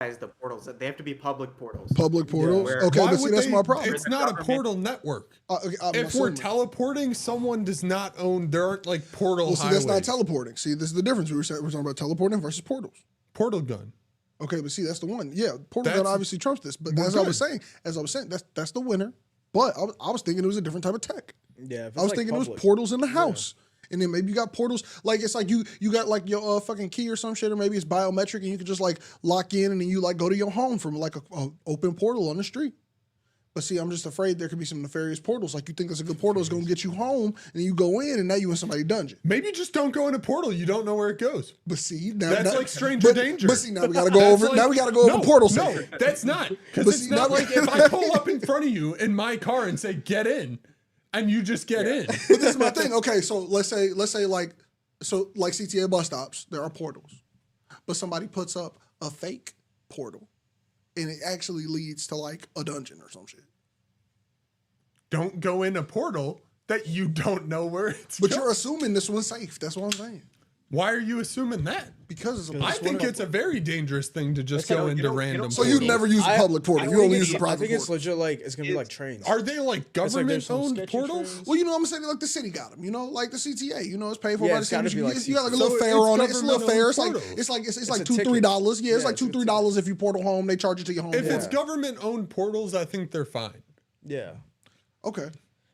the portals. They have to be public portals. Public portals? Where- Okay, Why but see, would that's they- my problem. It's not a portal network. Okay, If we're teleporting, someone does not own. There aren't like portal well, see, highways. that's not teleporting. See, this is the difference. We're talking about teleporting versus portals. Portal gun. Okay, but see, that's the one. Yeah, portal gun That's- obviously trumps this. But we're as I was good. saying, that's the winner. But I was thinking it was a different type of tech. Yeah, if I was it's, like, thinking it was public. portals in the house. And then maybe you got portals, like it's like you got like your fucking key or some shit, or maybe it's biometric and you can just like lock in and then you like go to your home from like a open portal on the street. But see, I'm just afraid there could be some nefarious portals. Like you think it's a good portal is going to get you home and you go in and now you in somebody's dungeon. Maybe just don't go in a portal. You don't know where it goes. But see, now That's like stranger danger. But see, now we got to go over. Like- now we got to go over portal No, safety. that's not. Because But it's see, not now- like if I pull up in front of you in my car and say get in, and you just get in. But this is my thing. Okay, so let's say like CTA bus stops, there are portals, but somebody puts up a fake portal, and it actually leads to like a dungeon or some shit. Don't go in a portal that you don't know where it's But going. you're assuming this one's safe. That's what I'm saying. Why are you assuming that? Because it's a I think it's a very dangerous thing to just That's go how- into random so you portals. never use a public portal. You only use a I private think it's portal. legit. Like it's gonna be like trains. Are they like It's like there's some government-owned sketchy portals? trains. Well, you know what I'm saying? Like the city got them. You know, like the CTA. You know, it's paid for Yeah, by the it's city. gotta be like You got like a So little fare it's on it. It's a little fare. It's like government-owned it's like a $2-3. ticket. Yeah, it's Yeah, like it's a $2-3 if you portal home. They charge it to your home. If Yeah. it's government-owned portals, I think they're fine. Yeah. Okay.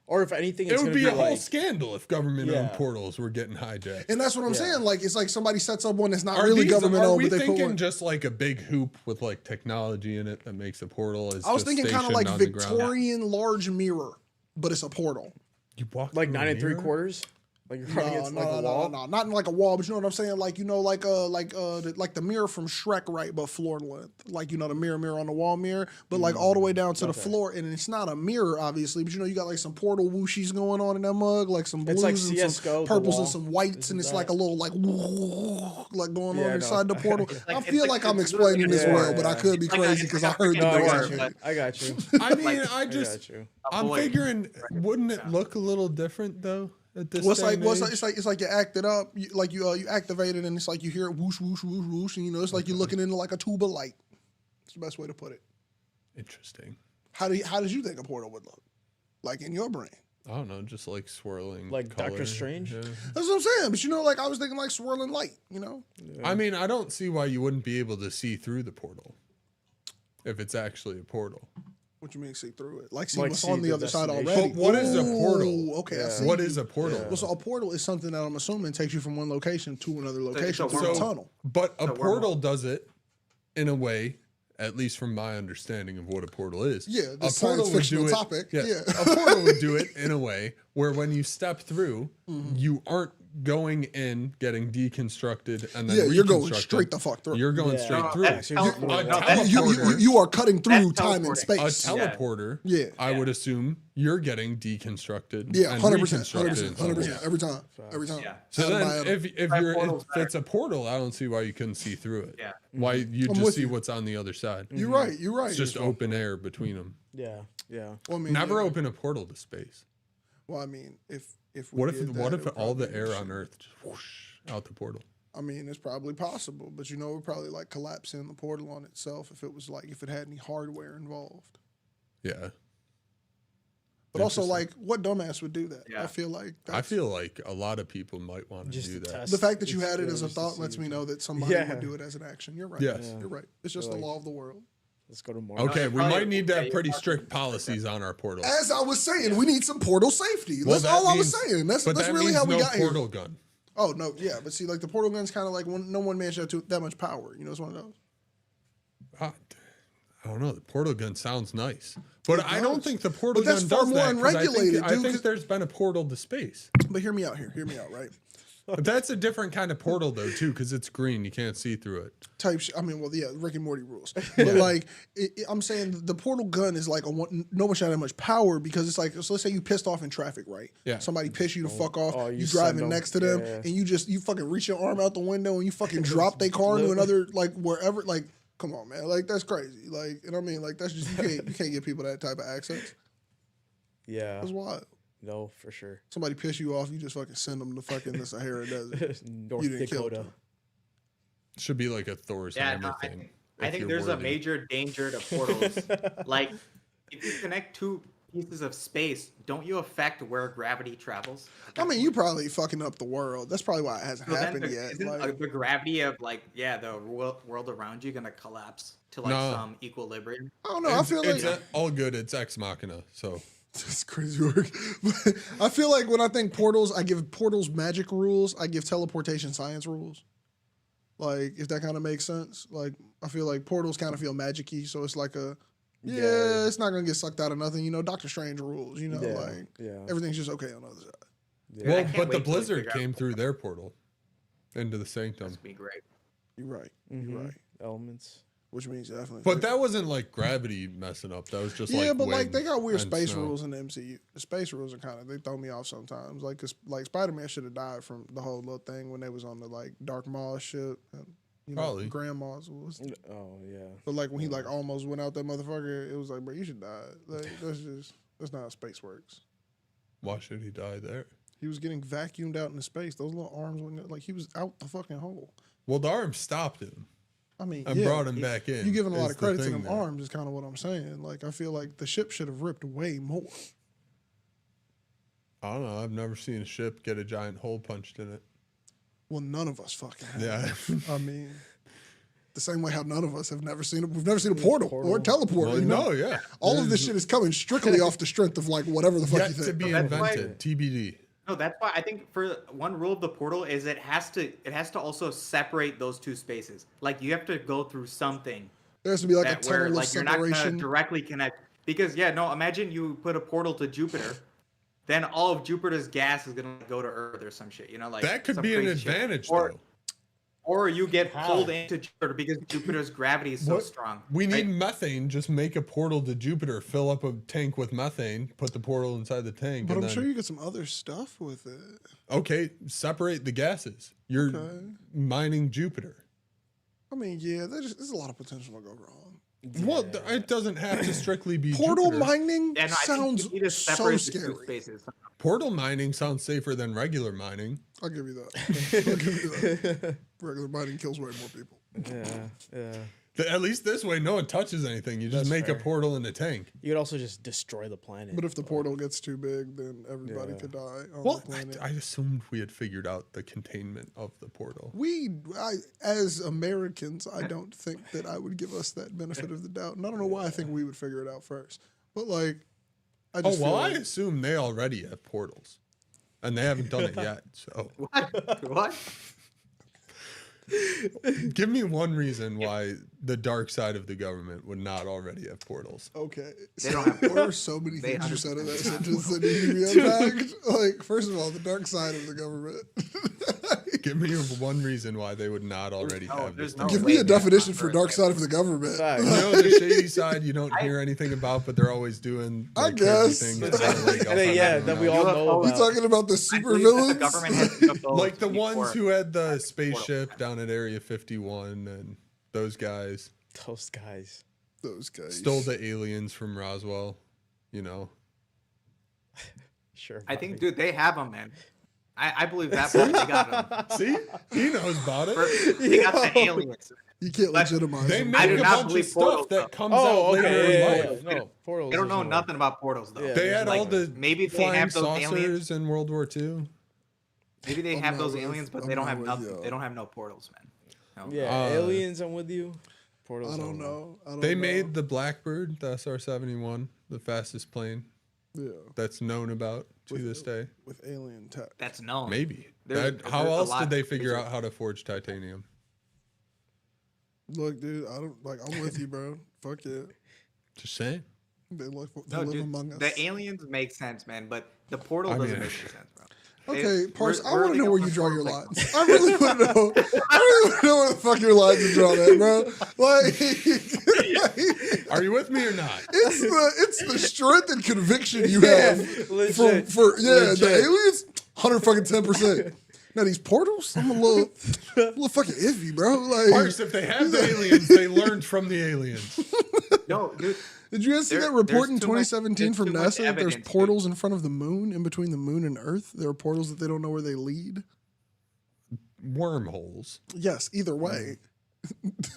Or if anything, It it's would gonna be a whole like, scandal if government-owned Yeah. portals were getting hijacked. And that's what I'm Yeah. saying. Like it's like somebody sets up one that's not Are really these- government are owned, we but they put thinking one. just like a big hoop with like technology in it that makes a portal? Is I was just thinking kind of stationed like on the ground? Victorian large mirror, but it's a portal. You walk like through a 9 mirror? 3/4. Like you're running against like a wall. No, not in like a wall, but you know what I'm saying. Like you know, like the mirror from Shrek, right? But floor length, like you know the mirror on the wall mirror, but like all the way down to the floor, and it's not a mirror, obviously. But you know, you got like some portal whooshies going on in that mug, like some blues It's like and CS:GO, some the purples and wall. some whites, and it's like a little like going Yeah, on no. inside the portal. I It's feel like- like I'm it's explaining this yeah, well, but I yeah. could be It's like crazy a- because it's I heard the like a- No, I direction. got you. I got you. I mean, Like- I I just, got you. I'm Boy. figuring, wouldn't it look a little different though at this What's day like? and What's age? like? It's like you act it up, you activate it, and it's like you hear it whoosh whoosh whoosh whoosh, and you know it's like you're looking into like a tube of light. It's the best way to put it. Interesting. How did you think a portal would look? Like in your brain? I don't know, just like swirling. Like Doctor color. Strange? Yeah. That's what I'm saying. But you know, like I was thinking like swirling light. You know? I mean, I don't see why you wouldn't be able to see through the portal if it's actually a portal. What you mean see through it? Like see Like what's see on the the other side destination. already. But what is a portal? Ooh, okay, I Yeah. see. What is a portal? Well, so a portal is something that I'm assuming takes you from one location to another location a through a wormhole. tunnel. But a It's a wormhole. portal does it in a way, at least from my understanding of what a portal is. Yeah, a the science fictional it, topic. Yeah. a portal would do it in a way where when you step through, you aren't going in, getting deconstructed, and then Yeah, you're going reconstructed. straight the fuck through. You're going Yeah. straight No, through. that's A teleporting. No, that's teleporter, You are cutting through That's time and teleporting. a space. teleporter, Yeah. I would assume you're getting deconstructed. Yeah, and 100%, reconstructed in 100%, some way. 100%, every time, every time. Yeah. So Out of my then, item. if Right, you're portal's if it's a portal, I don't see why you couldn't see through it. Yeah. Why you I'm just with see you. what's on the other side. You're right. You're right. It's just open air between them. Yeah. Yeah. Well, I mean, Never yeah. open a portal to space. Well, I mean, if we What if did what that, if it would all the probably air be on shit. Earth just whoosh out the portal? I mean, it's probably possible, but you know, it would probably like collapse in the portal on itself if it was like if it had any hardware involved. Yeah. But also, Interesting. like, what dumbass would do that? Yeah. I feel like I feel like a lot of people might want to Just do to that. test. the fact that you It's had it really as a just to thought see lets me if know that somebody Yeah. would do it as an action. You're right. Yes. You're right. It's just Like- the law of the world. Let's go to Mars. Okay, you're we probably- might need to yeah, have you're pretty probably- strict policies on our portals. As I was saying, we need some portal safety. Well, That's that all I was means- saying. That's but that really means how we no got portal here. gun. Oh no, yeah, but see, like the portal gun's kind of like no one man should have that much power. You know, it's one of those. Ah, I don't know. The portal gun sounds nice, but I don't does. think the portal But that's gun far does more that. 'Cause unregulated, I dude, think 'cause- there's been a portal to space. But hear me out here. Hear me out, right? But that's a different kind of portal though too, because it's green. You can't see through it. Type shit. I mean, well, yeah, Rick and Morty rules. But like, I'm saying the portal gun is like no one should have that much power because it's like, so let's say you pissed off in traffic, right? Yeah. Somebody pissed you the fuck off. Oh, you you driving send 'em. next to them, Yeah. and you fucking reach your arm out the window and you fucking drop their car into another like wherever. Like, come on, man. Like that's crazy. Like, you know what I mean? Like that's just you can't give people that type of access. Yeah. That's wild. No, for sure. Somebody piss you off, you just fucking send them to fucking the Sahara Desert. North You didn't kill Dakota. them. Should be like a Thor's Yeah, hammer no, thing. I if think you're there's a worthy. major danger to portals. Like, if you connect two pieces of space, don't you affect where gravity travels? I mean, you probably fucking up the world. That's probably why it hasn't So then happened yet. isn't Like, the gravity of the world around you gonna collapse to like No. some equilibrium? I don't know. I feel like It's all good. It's Ex Machina. So it's crazy work. But I feel like when I think portals, I give portals magic rules. I give teleportation science rules. Like, if that kind of makes sense. Like, I feel like portals kind of feel magic-y, so it's like it's not gonna get sucked out of nothing. You know, Doctor Strange rules. You know, like everything's just okay on the other side. Yeah. well, can't but the wait till they blizzard figure out- came through their portal into the sanctum. That'd be great. You're right. Mhm. You're right. Elements. Which means definitely. But that wasn't like gravity messing up. That was just yeah, like but like wind they got weird and space snow. rules in the MCU. The space rules are kind of they throw me off sometimes. Like, 'cause, like Spider-Man should have died from the whole little thing when they was on the like Dark Maw shit. And, you know, Probably. Grandma's was. Oh yeah. But like when he like almost went out that motherfucker, it was like, bro, you should die. Like that's not how space works. Why should he die there? He was getting vacuumed out into space. Those little arms went like he was out the fucking hole. Well, the arm stopped him I mean, and brought him back in. You giving a lot is of the credit to thing them there. arms is kind of what I'm saying. Like I feel like the ship should have ripped way more. I don't know. I've never seen a ship get a giant hole punched in it. Well, none of us fucking have. Yeah. I mean, the same way how none of us have never seen it. We've never seen a portal or a teleport. Well, you know? no, yeah. All of this shit is coming strictly off the strength of like whatever the fuck Yet you to think. be That's why- invented. TBD. No, that's why I think for one rule of the portal is it has to also separate those two spaces. Like you have to go through something There has to be like a that where tunnel of like you're not gonna separation. directly connect. Because imagine you put a portal to Jupiter, then all of Jupiter's gas is gonna go to Earth or some shit. You know, like That could some be an crazy shit. advantage, Or, though. or you get pulled into Jupiter because Jupiter's gravity is so What- strong. We right? need methane. Just make a portal to Jupiter, fill up a tank with methane, put the portal inside the tank. But and I'm then, sure you get some other stuff with it. okay, separate the gases. You're Okay. mining Jupiter. I mean, yeah, there's a lot of potential to go wrong. Well, it doesn't have to strictly be Portal Jupiter. mining Yeah, no, I sounds think you need to so separate the two scary. spaces. Portal mining sounds safer than regular mining. I'll give you that. I'll give you that. Regular mining kills way more people. Yeah. At least this way, no one touches anything. You just That's make a fair. portal in a tank. You could also just destroy the planet. But if the portal gets too big, then everybody could die on Well, the planet. I assumed we had figured out the containment of the portal. As Americans, I don't think that I would give us that benefit of the doubt. And I don't know why I think we would figure it out first. But like, I Oh, just well, feel I like, assume they already have portals. And they haven't done it yet. So What? give me one reason why the dark side of the government would not already have portals. okay. They don't have There are so many They things you said in that 100% sentence that need to be unpacked. Like, first of all, the dark side of the government. Give me one reason why they would not already no- have there's this. no Give way me a they're definition not for for dark it. side of the government. Facts. You know, the shady side you don't hear anything about, but they're always doing I like, crazy guess. things. That are, like, up Yeah, on yeah, the that we internet. all know UFOs. We about. talking about the I super believe that villains? the government has UFOs Like the ones before. who had the spaceship down at Area 51 and those guys Those guys. Those guys stole the aliens from Roswell, you know. Sure. I think, Bobby. dude, they have them, man. I believe that part. They got them. See? He knows about it. They got the aliens. You can't But legitimize They them. make I do a not bunch of believe stuff portals, that though. comes Oh, out later okay. in Yeah, life. yeah. No, portals. They don't is know no- nothing about portals, though. Yeah, They had Like, all the maybe they flying have those saucers aliens. in World War II. Maybe they I'm have not those with- aliens, but I'm they don't not have with nothing. y'all. They don't have no portals, man. No. Yeah, aliens. I'm with you. Portals. I don't know. I don't They know. made the Blackbird, the SR-71, the fastest plane Yeah, that's known about to this day. with alien tech. That's known. Maybe. There's How a else lot did they of figure research. out how to forge titanium? Look, dude, I don't like. I'm with you, bro. Fuck yeah. Just saying. They live No, live dude, among us. the aliens make sense, man, but the portal I mean, doesn't make any sense, bro. Okay, Parse, I we're want to know legal where on you draw your portals, lines. I really want to know. I really want to know where the fuck your lines are drawn at, bro. Like, Are you with me or not? it's the strength and conviction you have legit. for the Legit. aliens. 110%. Now these portals, I'm a little fucking iffy, bro. Like, First, if they have the aliens, they learned from the aliens. No, dude. did you guys see There- that report in there's too much- 2017 from there's too much NASA that there's evidence, dude. portals in front of the moon, in between the moon and Earth? There are portals that they don't know where they lead. Wormholes. Yes, either way.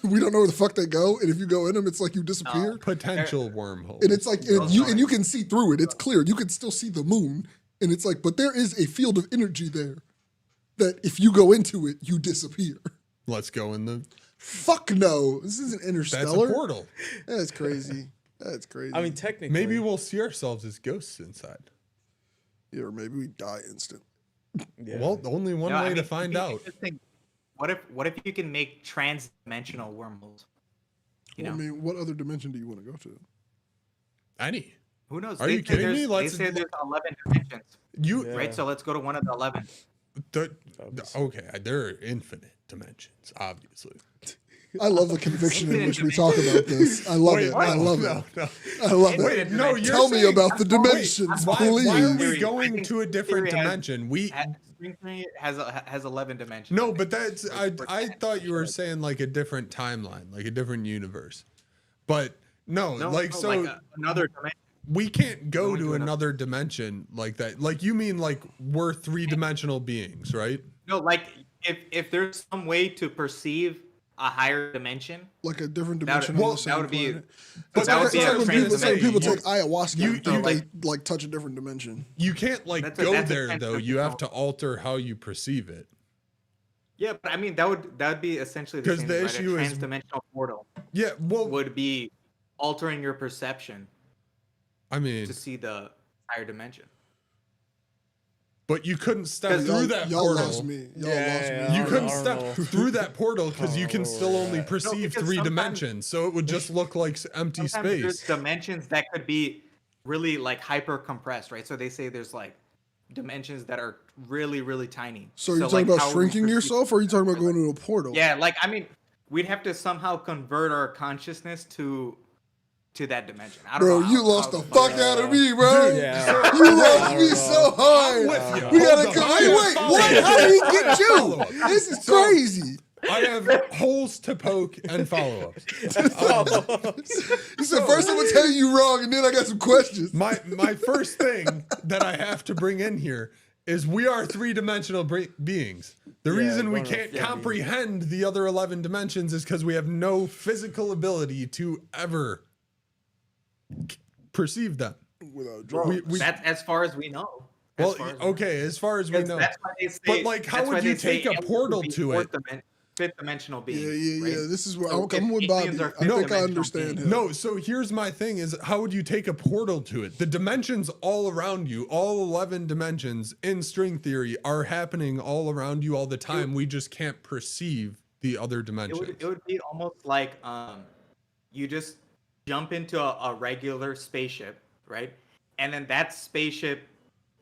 we don't know where the fuck they go, and if you go in them, it's like you disappear. Potential wormhole. And it's like you can see through it. It's clear. You can still see the moon, and it's like, but there is a field of energy there that if you go into it, you disappear. Let's go in the. Fuck no! This isn't Interstellar. That's a portal. That's crazy. That's crazy. I mean, technically, Maybe we'll see ourselves as ghosts inside. yeah, or maybe we die instant. yeah. Well, only one No, I way mean, to find out. just think, what if you can make trans-dimensional wormholes? You know, I mean, what other dimension do you want to go to? Any. who knows? Are you kidding me? They say there's 11 dimensions, You Yeah. right? So let's go to one of the 11. okay? There are infinite dimensions, obviously. I love the conviction in which we talk about this. I love it. I love it. No. I love Wait, it. No, you're Tell me saying- about the Wait, dimensions, Why are please. we Theory. I going think to a different theory has- dimension? String theory has 11 dimensions. No, I but think. that's I thought you were saying like a different timeline, like a different universe. But no, Another dimension. we can't go Going to to another dimension like that. Like you mean like we're three-dimensional beings, right? No, like if there's some way to perceive a higher dimension, Like a different That would- dimension well, on the same that would be- planet. But that would It's be like a when people, trans people dimension. take ayahuasca, You- and think you- they like touch a different dimension. You can't like That's go a there though. You have to transdimensional- alter how you perceive it. Yeah, but I mean that would be essentially the 'Cause same. the Right? issue A is- trans-dimensional portal Yeah, well, would be altering your perception I mean, to see the higher dimension. but you couldn't step Because through that Y'all lost portal. me. Y'all Yeah, lost me. yeah, You I couldn't don't step know. through that portal because you can Oh, still only right. perceive because three sometimes- dimensions. So it would just look like empty Sometimes there's space. dimensions that could be really like hyper compressed, right? So they say there's like dimensions that are really, really tiny. So you're like, talking how about we shrinking perceive- yourself, or are you talking about going to a portal? Yeah, like I mean, we'd have to somehow convert our consciousness to that dimension. I don't Bro, know. you how- lost how the to fuck fucking- out of me, bro. Yeah. You lost I me don't so know. hard. I'm with you. We Hold gotta on. come. I Wait, have what? follow-up. How did he I get have you? follow-up. This is So- crazy. I have holes to poke and follow-ups. You said first I'm gonna tell you you're wrong, and then I got some questions. My first thing that I have to bring in here is we are three-dimensional beings. The Yeah, reason we one of- can't yeah, comprehend the other 11 dimensions is because we have no physical ability to ever perceive them. Without Bro, drugs. we- that's as far as we know. As Well, far as we know. okay, as far as we That's- know. That's why they say, But, like, how that's would why you they say take a aliens portal would be to it? fifth dimensional beings. Yeah. right? This is where So I'm with if Bobby. aliens are I think I fifth-dimensional understand beings- him. No, so here's my thing is how would you take a portal to it? The dimensions all around you, all 11 dimensions in string theory are happening all around you all the time. We just can't perceive the other It dimensions. would be almost like you just jump into a regular spaceship, right? And then that spaceship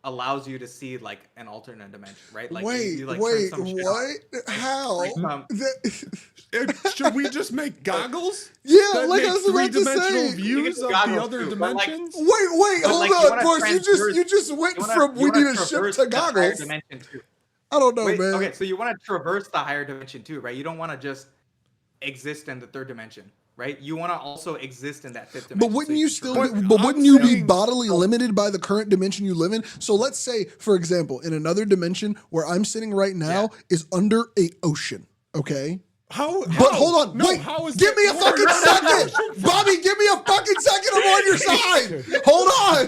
allows you to see like an alternate dimension, right? Like you, like, turn some shit on. what? How? Like, Should we just make goggles? Yeah, that like I make was about to three-dimensional say. views You of can the goggles other too, but, like, dimensions? Wait, But, hold like, you on, wanna Forrest. You just went You wanna- from you we wanna need a ship traverse to the higher goggles. dimension too. I don't know, Wait, man. okay, so you want to traverse the higher dimension too, right? You don't want to just exist in the third dimension, right? You want to also exist in that fifth dimension. But wouldn't so you can still? traverse Be, it. but I'm wouldn't you be saying- bodily limited by the current dimension you live in? So let's say, for example, in another dimension where I'm sitting right now is under a ocean. Okay. How? But hold on, No, wait. how is Give that- me a what are fucking you- second, Bobby. Give me a fucking second. I'm on your side. Hold on.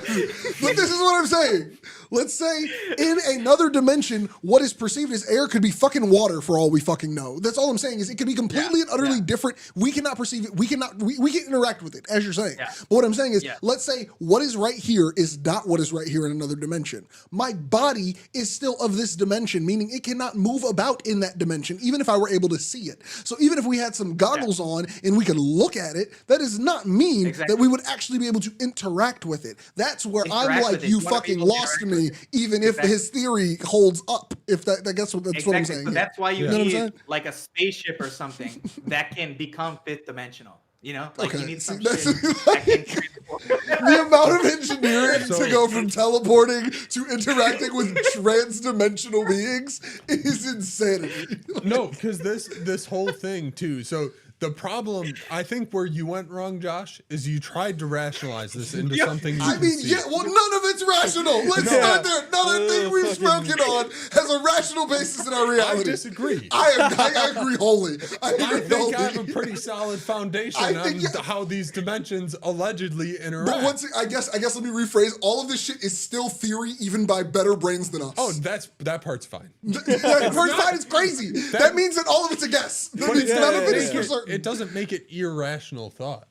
But this is what I'm saying. Let's say in another dimension, what is perceived as air could be fucking water for all we fucking know. That's all I'm saying is it could be completely and utterly different. We cannot perceive it. We cannot. We can interact with it, as you're saying. Yeah. But what I'm saying is, Yeah. let's say what is right here is not what is right here in another dimension. My body is still of this dimension, meaning it cannot move about in that dimension, even if I were able to see it. So even if we had some goggles on and we could look at it, that does not mean Exactly. that we would actually be able to interact with it. That's where I'm Interact like, with it. you You wanna be fucking able to lost interact me, even if Exactly. his theory holds up. If that's what I'm Exactly. saying. So yeah. that's why you know what I'm need saying? like a spaceship or something that can become fifth dimensional. You know, like Okay, you need see, some that's- shit that can transport. The amount of engineering So- to go from teleporting to interacting with trans-dimensional beings is insanity. No, because this whole thing too. So The problem, I think, where you went wrong, Josh, is you tried to rationalize this into Yeah, something you I can mean, see. yeah, well, none of it's rational. Let's start there. None of the thing we've spoken on has a rational basis in our I reality. disagree. I agree wholly. I I agree think I have wholly. a pretty solid foundation I on think, yeah. how these dimensions allegedly interact. But once I guess let me rephrase. All of this shit is still theory, even by better brains than us. Oh, that part's fine. That first side is crazy. That means that all of it's a guess. That means none of it is for certain. It doesn't make it irrational thought.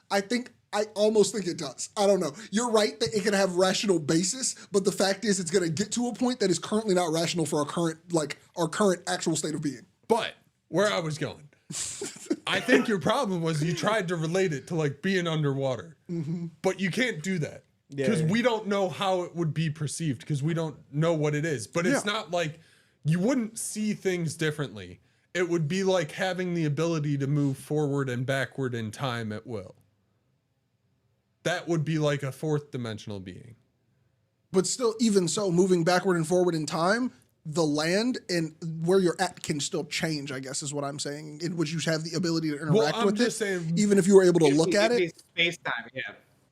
I almost think it does. I don't know. You're right that it can have rational basis, but the fact is it's going to get to a point that is currently not rational for our current actual state of being. But where I was going, I think your problem was you tried to relate it to like being underwater, but you can't do that because we don't know how it would be perceived because we don't know what it is. But it's not like you wouldn't see things differently. It would be like having the ability to move forward and backward in time at will. That would be like a fourth dimensional being. But still, even so, moving backward and forward in time, the land and where you're at can still change, I guess is what I'm saying. Would you have the ability to interact with it? Saying, even if you were able to look at it? Space time, yeah.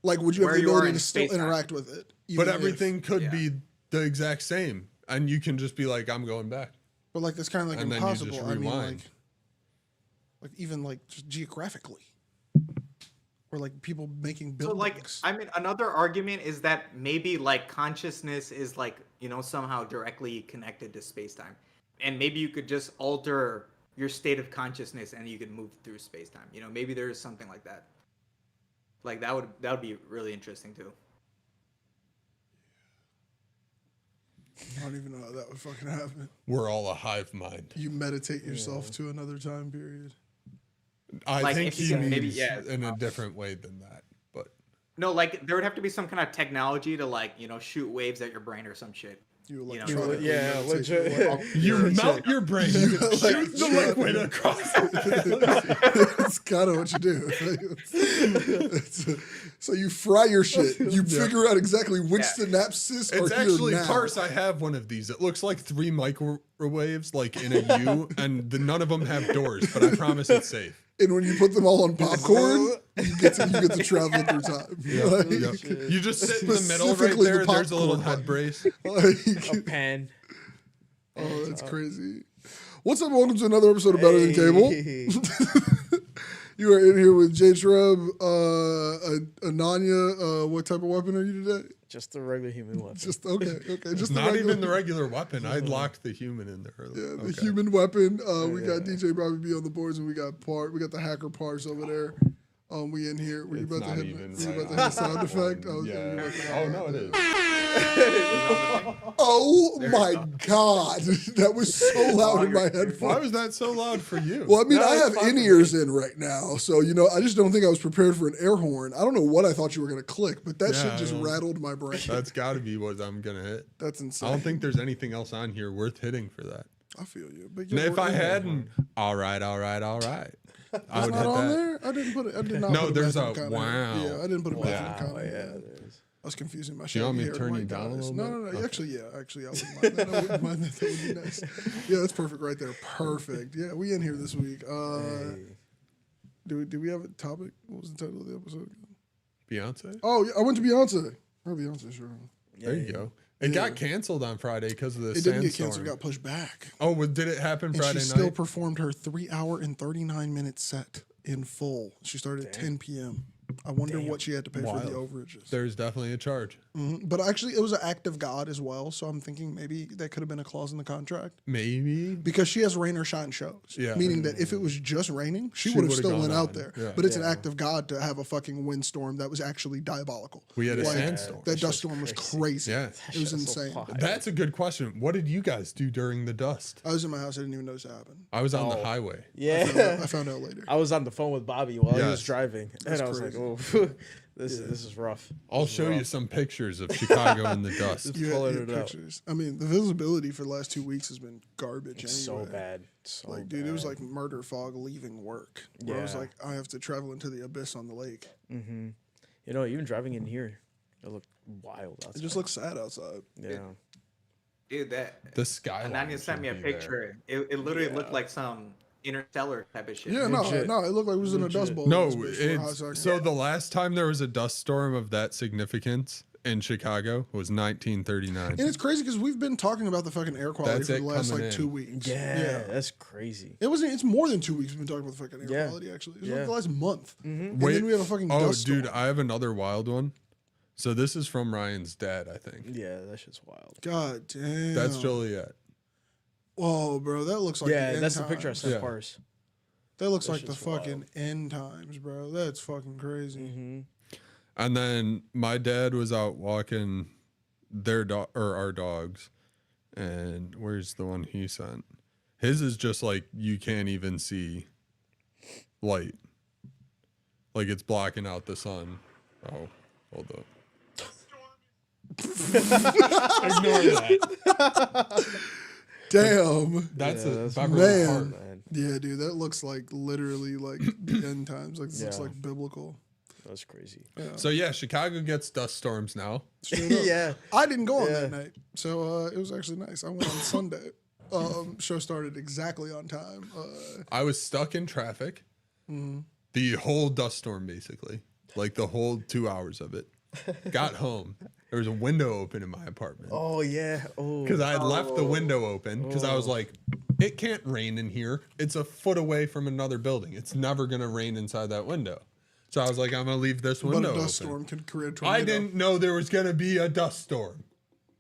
Like, would you have Where the you are ability in to still space-time. interact with it? but even everything if- could be the exact same. And you can just be like, I'm going back. But like, that's kind of like And then you impossible. just I mean, rewind. like even like just geographically. Or like people making So like, buildings. I mean, another argument is that maybe like consciousness is like, somehow directly connected to space-time. And maybe you could just alter your state of consciousness and you could move through space-time. Maybe there is something like that. Like that would be really interesting too. I don't even know how that would fucking happen. We're all a hive mind. You meditate yourself to another time period. I Like, think if you he can maybe- means yeah. in a different way than that. But No, like there would have to be some kind of technology to like, shoot waves at your brain or some shit. You know, electronically yeah, meditate legit. your way. you melt your brain, shoot the liquid across the That's kind of what you do. So you fry your shit. You figure out exactly which synapses are It's here actually now. Parse. I have one of these. It looks like 3 microwaves, like in a U, and none of them have doors. But I promise it's safe. And when you put them all on popcorn, you get to travel through time. Like, Yep. You just sit in the middle right Specifically the there. There's a little popcorn head brace. like- A pan. oh, that's crazy. What's up? Welcome to another episode of Better Than Cable. Hey. You are in here with J-Treb, Ananya. What type of weapon are you today? Just a regular human weapon. Just okay. Just Not regular- even the regular weapon. I locked the human in there earlier. Yeah, the Okay. human weapon. We got DJ Bobby B on the boards, and we got the hacker parts over there. We in here. Were you It's about to not hit? even Were you right about to on hit a sound that effect? one. Oh, Yeah. you about to- Oh no, it is. Oh my God, that was so loud in my Why headphones. was that so loud for you? Well, I mean, No, I it's have fine for in-ears in right now, so I just don't think I was prepared for an air horn. I don't know what I thought you were gonna click, but that Yeah, shit I just don't- rattled my brain. That's got to be what I'm gonna hit. That's I insane. don't think there's anything else on here worth hitting for that. I feel you. But And yeah, if I we're- hadn't, all right, I It's would not hit on that. there. I didn't put it. I did not. No, put a there's Matthew a McConaughey. wow. Yeah, I didn't put a Matthew Wow. McConaughey. Yeah, in there. there is. I was confusing my Do you want me to shaggy turn hair you white down a guys. little No. bit? Okay. Actually, I wouldn't mind that. I wouldn't mind that. That would be nice. Yeah, that's perfect right there. Perfect. Yeah, we in here this week. Do we have a topic? What was the title of the episode? Beyonce. Oh, yeah, I went to Beyonce. Oh, Beyonce, sure. There you go. It got canceled on Friday because of the It didn't get sandstorm. canceled. It got pushed back. Oh, did it happen And Friday she night? still performed her 3-hour and 39-minute set in full. She started at 10 p.m. I wonder what she had to pay for the Wild. overages. There's definitely a charge. But actually, it was an act of God as well. So I'm thinking maybe that could have been a clause in the contract Maybe. because she has rain or shine shows. Yeah. Meaning that if it was just raining, she She would have would've still gone went out on. there. Yeah. But it's an act of God to have a fucking windstorm that was actually diabolical. We had a Like, sandstorm. That dust storm was crazy. Yeah. It was insane. That's a good question. What did you guys do during the dust? I was in my house. I didn't even notice it happen. I was on the Oh. highway. Yeah. I found out later. I was on the phone with Bobby while he was Yes. driving, and I was crazy. like, "Oh, this is rough." I'll show you some pictures of Chicago in the dust. You Pulling had it out. pictures. I mean, the visibility for the last 2 weeks has been garbage. It's anyway. so bad. So Like, dude, it was bad. like murder fog leaving work. Where I was Yeah. like, I have to travel into the abyss on the lake. Even driving in here, it looked wild outside. It just looks sad outside. yeah. Dude, that The skyline. Ananya sent me a should be there. picture. It literally looked like some interstellar type of shit. Yeah, Legit. no, it looked like it was in a Legit. dust bowl. No, This bitch for a hot it's second. so the last time there was a dust storm of that significance in Chicago was 1939. And it's crazy because we've been talking about the fucking air quality That's for it the last coming like in. 2 weeks. Yeah, that's crazy. It wasn't. It's more than 2 weeks. We've been talking about the fucking air Yeah. quality. Actually, it was Yeah. like the last month. And Wait, then we have a fucking oh, dust dude, storm. I have another wild one. So this is from Ryan's dad, I think. Yeah, that shit's wild. God damn. That's Joliet. Whoa, bro, that looks like the yeah, end that's the picture I times. sent Yeah. Pars. That looks That like the shit's wild. fucking end times, bro. That's fucking crazy. Mm-hmm. And then my dad was out walking their dog or our dogs. And where's the one he sent? His is just like you can't even see light. Like it's blocking out the sun. Oh, hold up. Ignore that. Damn. That's Yeah, a that's Beverly Man. Park. Man, Yeah, dude, that looks like literally like the end times. Like this looks Yeah. like biblical. that's crazy. Yeah. So yeah, Chicago gets dust storms now. Straight up. Yeah. I didn't go on Yeah. that night, so it was actually nice. I went on Sunday. Show started exactly on time. I was stuck in traffic. The whole dust storm, basically, like the whole 2 hours of it. Got home. There was a window open in my apartment Oh yeah. Oh. because I had left the window open because I was like, it can't rain in here. It's a foot away from another building. It's never gonna rain inside that window. So I was like, I'm gonna leave this but window a dust open. storm could create a tornado. I didn't know there was gonna be a dust storm.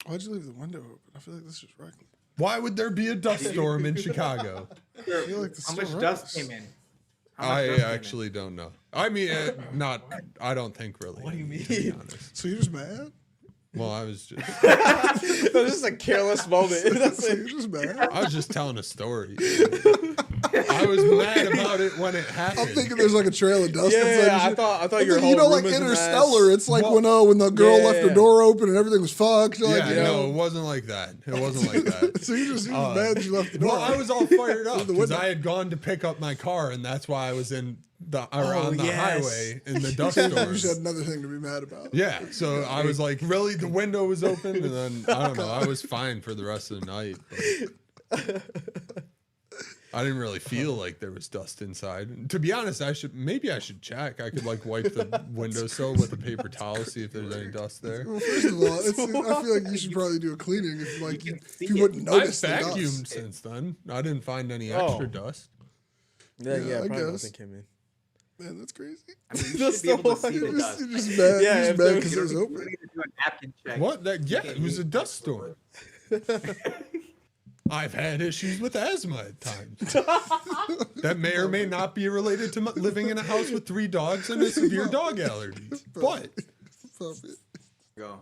Why'd you leave the window open? I feel like this is reckless. Why would there be a dust storm in Chicago? I feel like this How is much still dust reckless. came in? How much I dust came in? actually don't know. I mean, I don't think really. What do you mean? To be honest. So you're just mad? Well, I was just. That was just a careless moment. That's So it. you're just mad? I was just telling a story. I was mad about it when it happened. I'm thinking there's like a trail of dust. Yeah, inside I your- thought I'm your thinking, whole like room was a Interstellar. mess. It's like Well, when the girl left her yeah. door open and everything was fucked. You're yeah, like, no, it wasn't like that. It wasn't like that. So you're just mad that you left the door. Well, I was all fired up The because window. I had gone to pick up my car, and that's why I was on the yes. highway in the dust You just had storm. another thing to be mad about. Yeah, so I was like, really, the window was open, and then I don't know, I was fine for the rest of the night. But I didn't really feel like there was dust inside. And to be honest, maybe I should check. I could like wipe the windowsill with a paper towel, see if there's any dust there. Well, first of all, I feel like you should probably do a cleaning if like You if can see you it. wouldn't I've notice the vacuumed dust. since then. I didn't find any Oh. extra dust. Yeah, Yeah, I probably guess. nothing came in. Man, that's crazy. I mean, you That's should be able to the see the You're dust. just mad. Yeah, You're if just mad there- because it was You open. don't need to do a napkin check. What? Yeah, Okay, it was a you- dust storm. I've had issues with asthma at times. That may or may not be related to living in a house with 3 dogs and a severe dog allergies. But Fuck it. Go.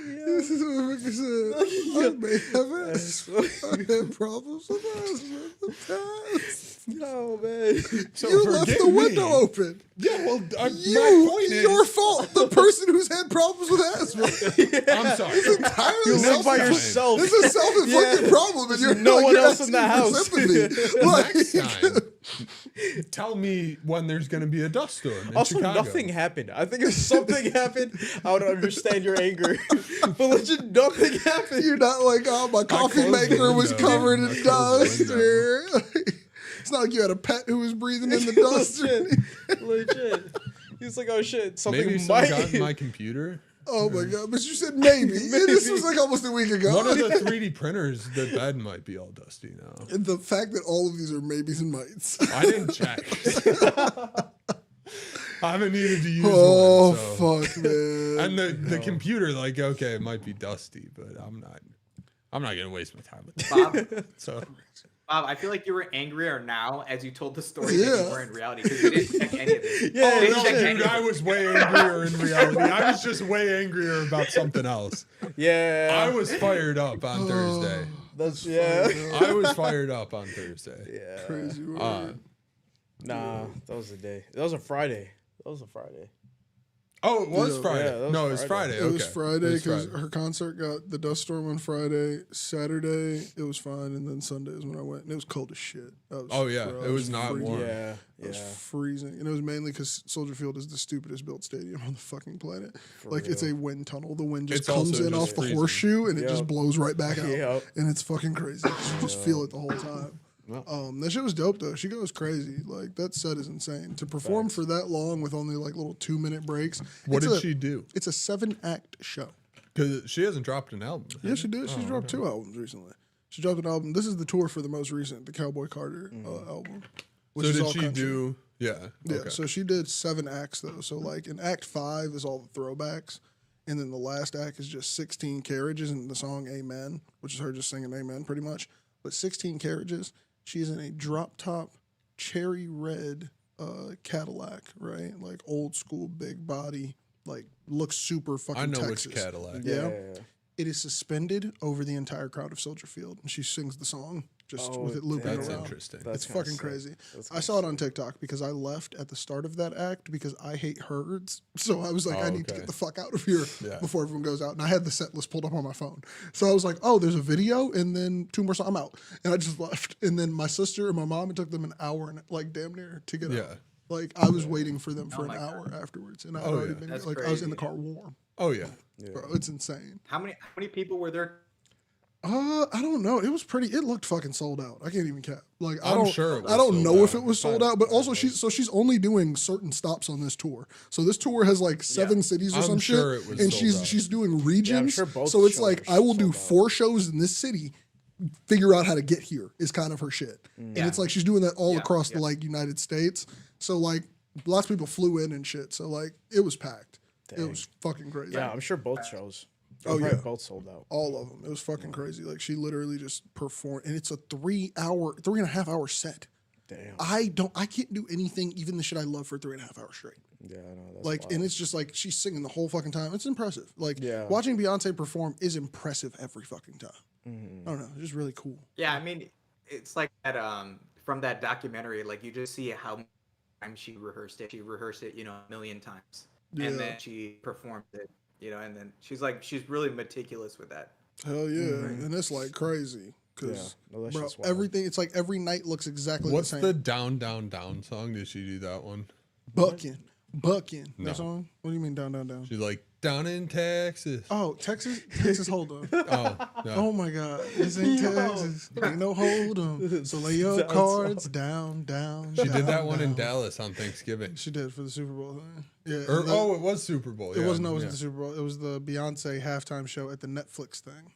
This is what Ricky said. I may have had problems with asthma in the past. No, man. so You left forgive the me. window open. Yeah, well, my You, point is, your fault. The person who's had problems with asthma. I'm sorry. Entirely You live by time. yourself. It's a self-inflicted Yeah. problem, and you're no like, one you're else in the asking for house. sympathy. Next Like, time, tell me when there's going to be a dust storm in Also, Chicago. nothing happened. I think if something happened, I would understand your anger. But legit, nothing happened. you're not like, oh, my coffee closed the maker was window. covered I in closed the dust. window. Or, it's not like you had a pet who was breathing in the dust. Legit. Legit. He's like, oh shit, something Maybe might. someone got in my computer. Oh my god! But you said maybe. This was like almost a week ago. One of the 3D printers, the bed might be all dusty now. And the fact that all of these are maybes and mights. I didn't check. I haven't needed to use Oh one. So. fuck, man! And the computer, like, okay, it might be dusty, but I'm not gonna waste my time with that. Bob, So Bob, I feel like you were angrier now as you told the story than Yeah. you were in reality because you didn't check any of this. Yeah, You oh didn't no, check any dude, of I it. was way angrier in reality. I was just way angrier about something else. Yeah. I was fired up on Thursday. That's yeah. I was fired up on Thursday. Yeah. Crazy word. Nah, that was the day. That was a Friday. That was a Friday. Oh, it was Yeah, Friday. yeah, that was No, it was Friday. Friday. It was okay. Friday It was because Friday. her concert got the dust storm on Friday. Saturday it was fine, and then Sunday is when I went, and it was cold as shit. Oh, yeah, bro, it was not freezing. warm. Yeah. It was Yeah. freezing, and it was mainly because Soldier Field is the stupidest built stadium on the fucking planet. For Like it's real. a wind tunnel. The wind just It's comes also in just off the freezing. horseshoe, and it just Yep. blows right back out, Yep. and it's fucking crazy. You just feel it the whole time. That shit was dope though. She goes crazy. Like that set is insane. To perform for that long with only like little 2-minute breaks. What did she do? It's a 7-act show. Because she hasn't dropped an album. Yeah, she did. She's dropped 2 albums recently. She dropped an album. This is the tour for the most recent, the Cowboy Carter album. So did she do? Yeah. Yeah. Okay. So she did 7 acts though. So like in Act 5 is all the throwbacks, and then the last act is just 16 carriages and the song Amen, which is her just singing Amen pretty much. But 16 carriages. She's in a drop top, cherry red Cadillac, right? Like old school, big body, like looks super fucking. I know Texas. which Cadillac. Yeah. It is suspended over the entire crowd of Soldier Field, and she sings the song just with it looping That's around. interesting. It's fucking crazy. I saw it on TikTok because I left at the start of that act because I hate herds. So I was like, I need to get the fuck out of here before everyone goes out. And I had the set list pulled up on my phone. So I was like, oh, there's a video and then 2 more songs. I'm out. And I just left. And then my sister and my mom, it took them an hour and like damn near to get out. Like I was waiting for them for an hour afterwards. And I had already been like, I was in the car warm. Oh yeah. Bro, it's insane. How many people were there? I don't know. It was pretty. It looked fucking sold out. I can't even cap. Like I I'm don't. sure it was I don't sold know if out. it was sold out, but also she's only doing certain stops on this tour. So this tour has like 7 cities or I'm some sure shit, it was and sold out. she's doing regions. sure both so it's shows like are I will do sold out. 4 shows in this city. Figure out how to get here is kind of her shit, and it's like she's doing that all across the like United States. So like lots of people flew in and shit. So like it was packed. It was fucking crazy. Yeah, I'm sure both shows. Oh, Probably yeah. both sold out. All of them. It was fucking crazy. Like she literally just performed, and it's a 3.5 hour set. Damn. I can't do anything, even the shit I love, for 3.5 hours straight. Yeah, I know. That's Like, wild. and it's just like she's singing the whole fucking time. It's impressive. Like, Yeah. watching Beyonce perform is impressive every fucking time. Mm-hmm. I don't know. It's just really cool. Yeah, I mean, it's like that from that documentary. Like you just see how many times she rehearsed it. She rehearsed it, a million times, and then she performed it. And then she's really meticulous with that. Hell yeah. And it's like crazy. Because, No, that bro, shit's wild. everything, it's like every night looks exactly What's the same. the Down Down Down song? Did she do that one? Bucking. No. That song? What do you mean down, down, down? She's like down in Texas. Oh, Texas hold on. Oh, no. Oh my God. It's in Texas. Ain't no hold 'em. So lay your cards down, down. She did that down, one in down. Dallas on Thanksgiving. She did for the Super Bowl thing. Yeah. Or, and that- it was Super Bowl. it yeah, wasn't. No, it wasn't yeah. the Super Bowl. It was the Beyonce halftime show at the Netflix thing.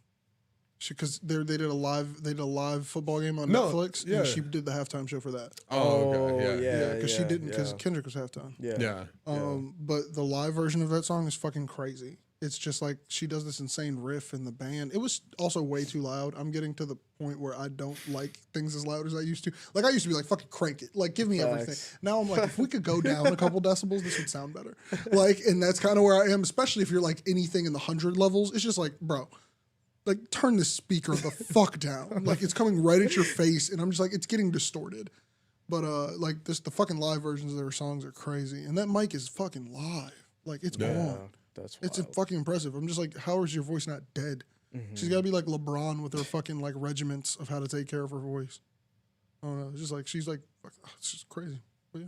Because they did a live football game on No, Netflix, yeah. and she did the halftime show for that. Oh, okay. Yeah, because she didn't. Because Kendrick was halftime. Yeah. But the live version of that song is fucking crazy. It's just like she does this insane riff in the band. It was also way too loud. I'm getting to the point where I don't like things as loud as I used to. Like I used to be like, fucking crank it. Like give me everything. Now I'm like, if we could go down a couple decibels, this would sound better. Like, and that's kind of where I am, especially if you're like anything in the 100 levels. It's just like, bro, like turn this speaker the fuck down. Like it's coming right at your face, and I'm just like, it's getting distorted. But like the fucking live versions of their songs are crazy, and that mic is fucking live. Like it's on. That's It's wild. fucking impressive. I'm just like, how is your voice not dead? She's got to be like LeBron with her fucking like regiments of how to take care of her voice. I don't know. It's just like she's like, it's just crazy. But yeah,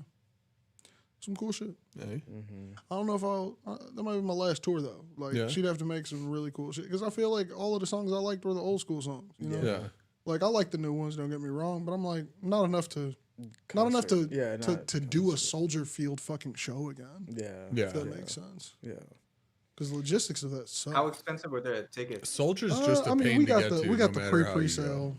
some cool shit. Hey. I don't know if I'll. That might be my last tour though. Like she'd have to make some really cool shit because I feel like all of the songs I liked were the old school songs. You know, Yeah. like I like the new ones. Don't get me wrong, but I'm like not enough to do a Soldier Field fucking show again. Yeah. If that makes sense. Yeah. Because the logistics of that suck. How expensive were the tickets? Soldier's just a pain we to got get the to. we got no the matter how you pre-sale. go.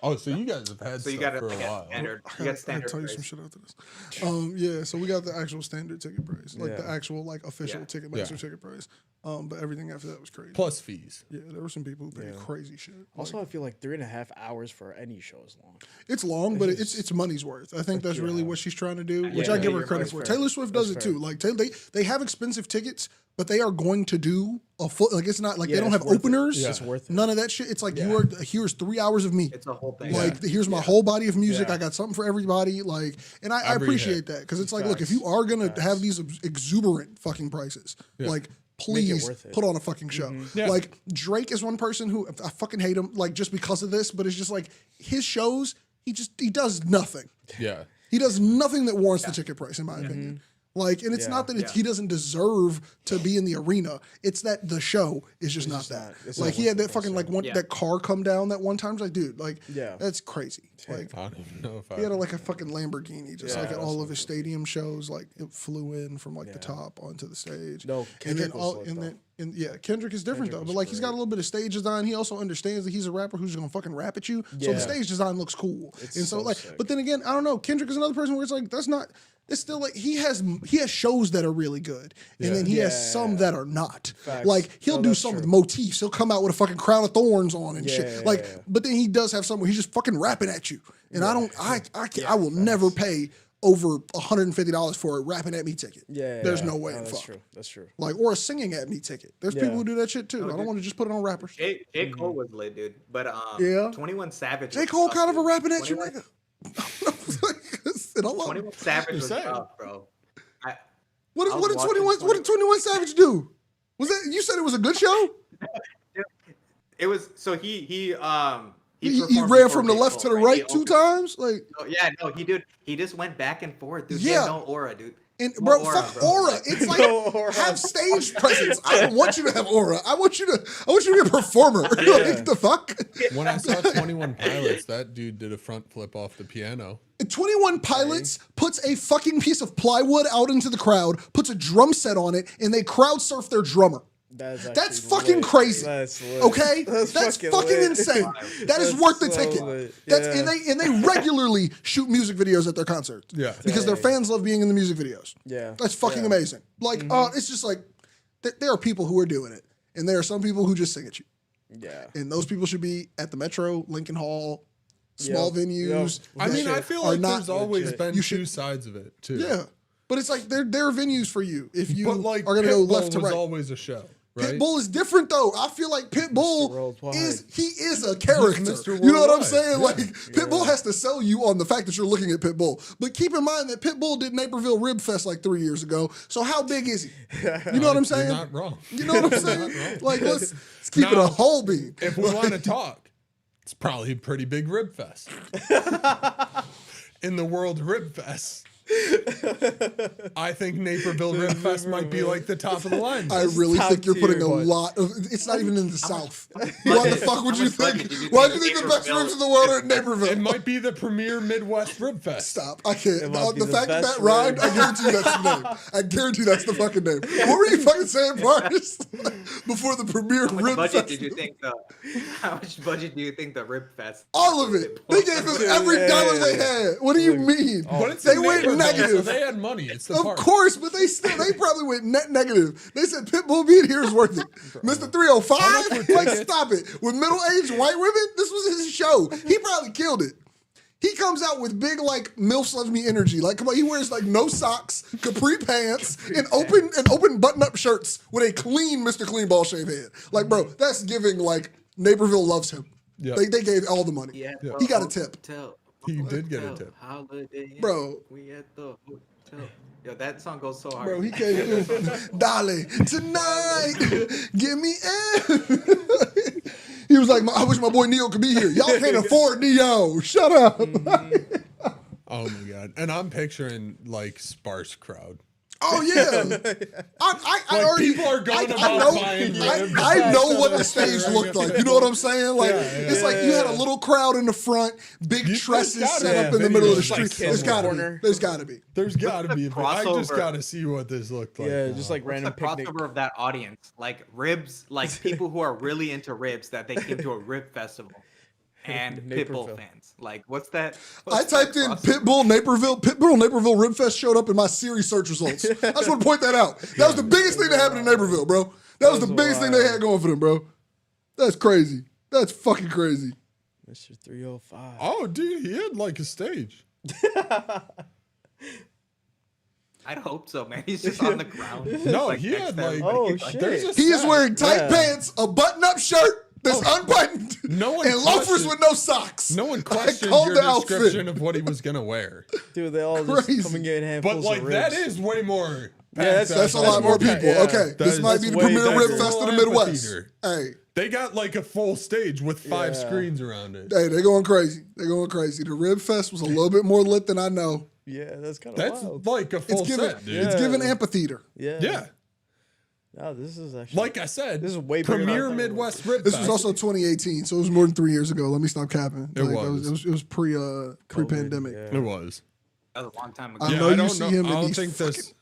Oh, so you guys have had So you stuff got it for a like while. standard. I You gotta got standard tell you price. some shit after this. Yeah, so we got the actual standard ticket price, like the actual like official Ticketmaster ticket price. But everything after that was crazy. Plus fees. Yeah, there were some people who paid crazy shit. Also, Like, I feel like 3.5 hours for any show is long. it's long, but it's money's worth. I think that's really what she's trying to do, which I give her credit that's for. fair. Taylor Swift does it too. Like they have expensive tickets, but they are going to do a full. Like it's not like they don't it's have worth it. openers. It's worth it. None of that shit. It's like here's 3 hours of me. It's a whole thing. Like here's my whole body of music. Yeah. I got something for everybody. Like, and I Every appreciate hit. that because it's like, look, if you are gonna have these exuberant fucking prices, like please worth it. put on a fucking show. Yeah. Like Drake is one person who I fucking hate him, like just because of this, but it's just like his shows, he does nothing. Yeah. He does nothing that warrants the ticket price, in my opinion. Like, and it's not that he doesn't deserve to be in the arena. It's that the show is just not that. Like, he had that fucking like that car come down that one time. It's like, dude, like, that's crazy. Like, I don't even know if he had like a fucking Lamborghini, just like at all of his stadium shows. Like, it flew in from like the top onto the stage. No, Kendrick Kendrick is different though. But like, he's got a little bit of stage design. He also understands that he's a rapper who's gonna fucking rap at you. So the stage design looks cool. And so like, but then again, I don't know. Kendrick is another person where it's like, that's not. It's still like he has shows that are really good, and then he has some that are not. Facts. Like he'll do some with motifs. He'll come out with a fucking crown of thorns on and shit. Like, but then he does have some where he's just fucking rapping at you, and I don't. I will never pay over $150 for a rapping at me ticket. There's no way. That's true. That's true. Like, or a singing at me ticket. There's people who do that shit too. I don't want to just put it on rappers. J. Cole was lit, dude. But 21 Savage. J. Cole kind of a rapping at you nigga. 21 Savage was tough, bro. What did 21 Savage do? Was that you said it was a good show? It was so he ran from the left to the right 2 times, like he just went back and forth, dude. He had no aura, dude. And bro, fuck aura. It's like have stage presence. I don't want you to have aura. I want you to be a performer. Like, the fuck? When I saw 21 Pilots, that dude did a front flip off the piano. 21 Pilots puts a fucking piece of plywood out into the crowd, puts a drum set on it, and they crowd surf their drummer. That's fucking crazy. Okay? That's fucking insane. That is worth the ticket. And they regularly shoot music videos at their concerts. Yeah. Because their fans love being in the music videos. Yeah. That's fucking amazing. Like, it's just like there are people who are doing it. And there are some people who just sing at you. Yeah. And those people should be at the Metro, Lincoln Hall, small venues. I mean, I feel like there's always been two sides of it too. Yeah. But it's like there are venues for you if you are going to go left to right. Pitbull was always a show. Right? Pitbull is different though. I feel like Pitbull is a character. You know what I'm saying? Yeah. Like Pitbull has to sell you on the fact that you're looking at Pitbull. But keep in mind that Pitbull did Naperville Rib Fest like 3 years ago. So how big is he? You know what I'm saying? You're not wrong. You know what I'm saying? Like let's keep it a whole beat. If we want to talk, it's probably a pretty big Rib Fest. In the world Rib Fest. I think Naperville Rib Fest might be like the top of the line. I really think you're putting a lot of. It's not even in the South. Why the fuck would you think? Why do you think the best ribs in the world are in Naperville? It might be the premier Midwest Rib Fest. Stop! I can't. The fact that rhymed, I guarantee you that's the name. I guarantee that's the fucking name. What were you fucking saying, Marcus? Before the premier Rib Fest. How much budget do you think the Rib Fest? All of it. They gave us every dollar they had. What do you mean? They went negative. So they had money. It's the of course, but they probably went net negative. They said Pitbull being here is worth it. Mr. 305, like stop it. With middle-aged white women, this was his show. He probably killed it. He comes out with big like MILF loves me energy. Like come on, he wears like no socks, capri pants, and open button-up shirts with a clean Mr. Clean Ball shave head. Like bro, that's giving like Naperville loves him. Yep. They gave all the money. Yeah, he got a tip. He did get a tip. Bro. We at the hotel. Yo, that song goes so hard. Bro, he came through. Darling, tonight, give me air. He was like, I wish my boy Neo could be here. Y'all can't afford Neo. Shut up. Mm-hmm. Oh, my God. And I'm picturing, like, sparse crowd. Oh yeah, I already. People are going about buying. I know what the stage looked like. You know what I'm saying? Like it's like you had a little crowd in the front, big tresses set up in the middle of the street. There's gotta be. There's gotta be. There's gotta be. I just gotta see what this looked like. Yeah, just like random picnic. Crossover of that audience, like ribs, like people who are really into ribs that they came to a rib festival. And Pitbull fans. Like, what's that? I typed in Pitbull Naperville Rib Fest showed up in my Siri search results. I just want to point that out. That was the biggest thing that happened in Naperville, bro. That was the biggest thing they had going for them, bro. That's crazy. That's fucking crazy. Mr. 305. Oh, dude, he had like a stage. I'd hope so, man. He's just on the ground. No, like, he had like. Oh, shit. He is wearing tight pants, a button-up shirt. That's unbuttoned. And loafers with no socks. No one questioned your description of what he was gonna wear. Dude, they all just coming in handfuls But like of ribs. that is way more. Yeah, that's a lot more people. Yeah. Okay, this might be the premier rib fest of the Midwest. Hey, they got like a full stage with 5 screens around it. Hey, they're going crazy. They're going crazy. The rib fest was a little bit more lit than I know. Yeah, that's kind of That's wild. like a full It's given. set, dude. It's given amphitheater. Yeah. Yeah. No, this is actually Like I said, This is way bigger than I Premier thought it was. Midwest Rib This Fest. was also 2018, so it was more than 3 years ago. Let me stop capping. It was. It was pre-pandemic. Yeah. It was. That was a long time ago. I Yeah, know I you don't see know. him I in don't these think this.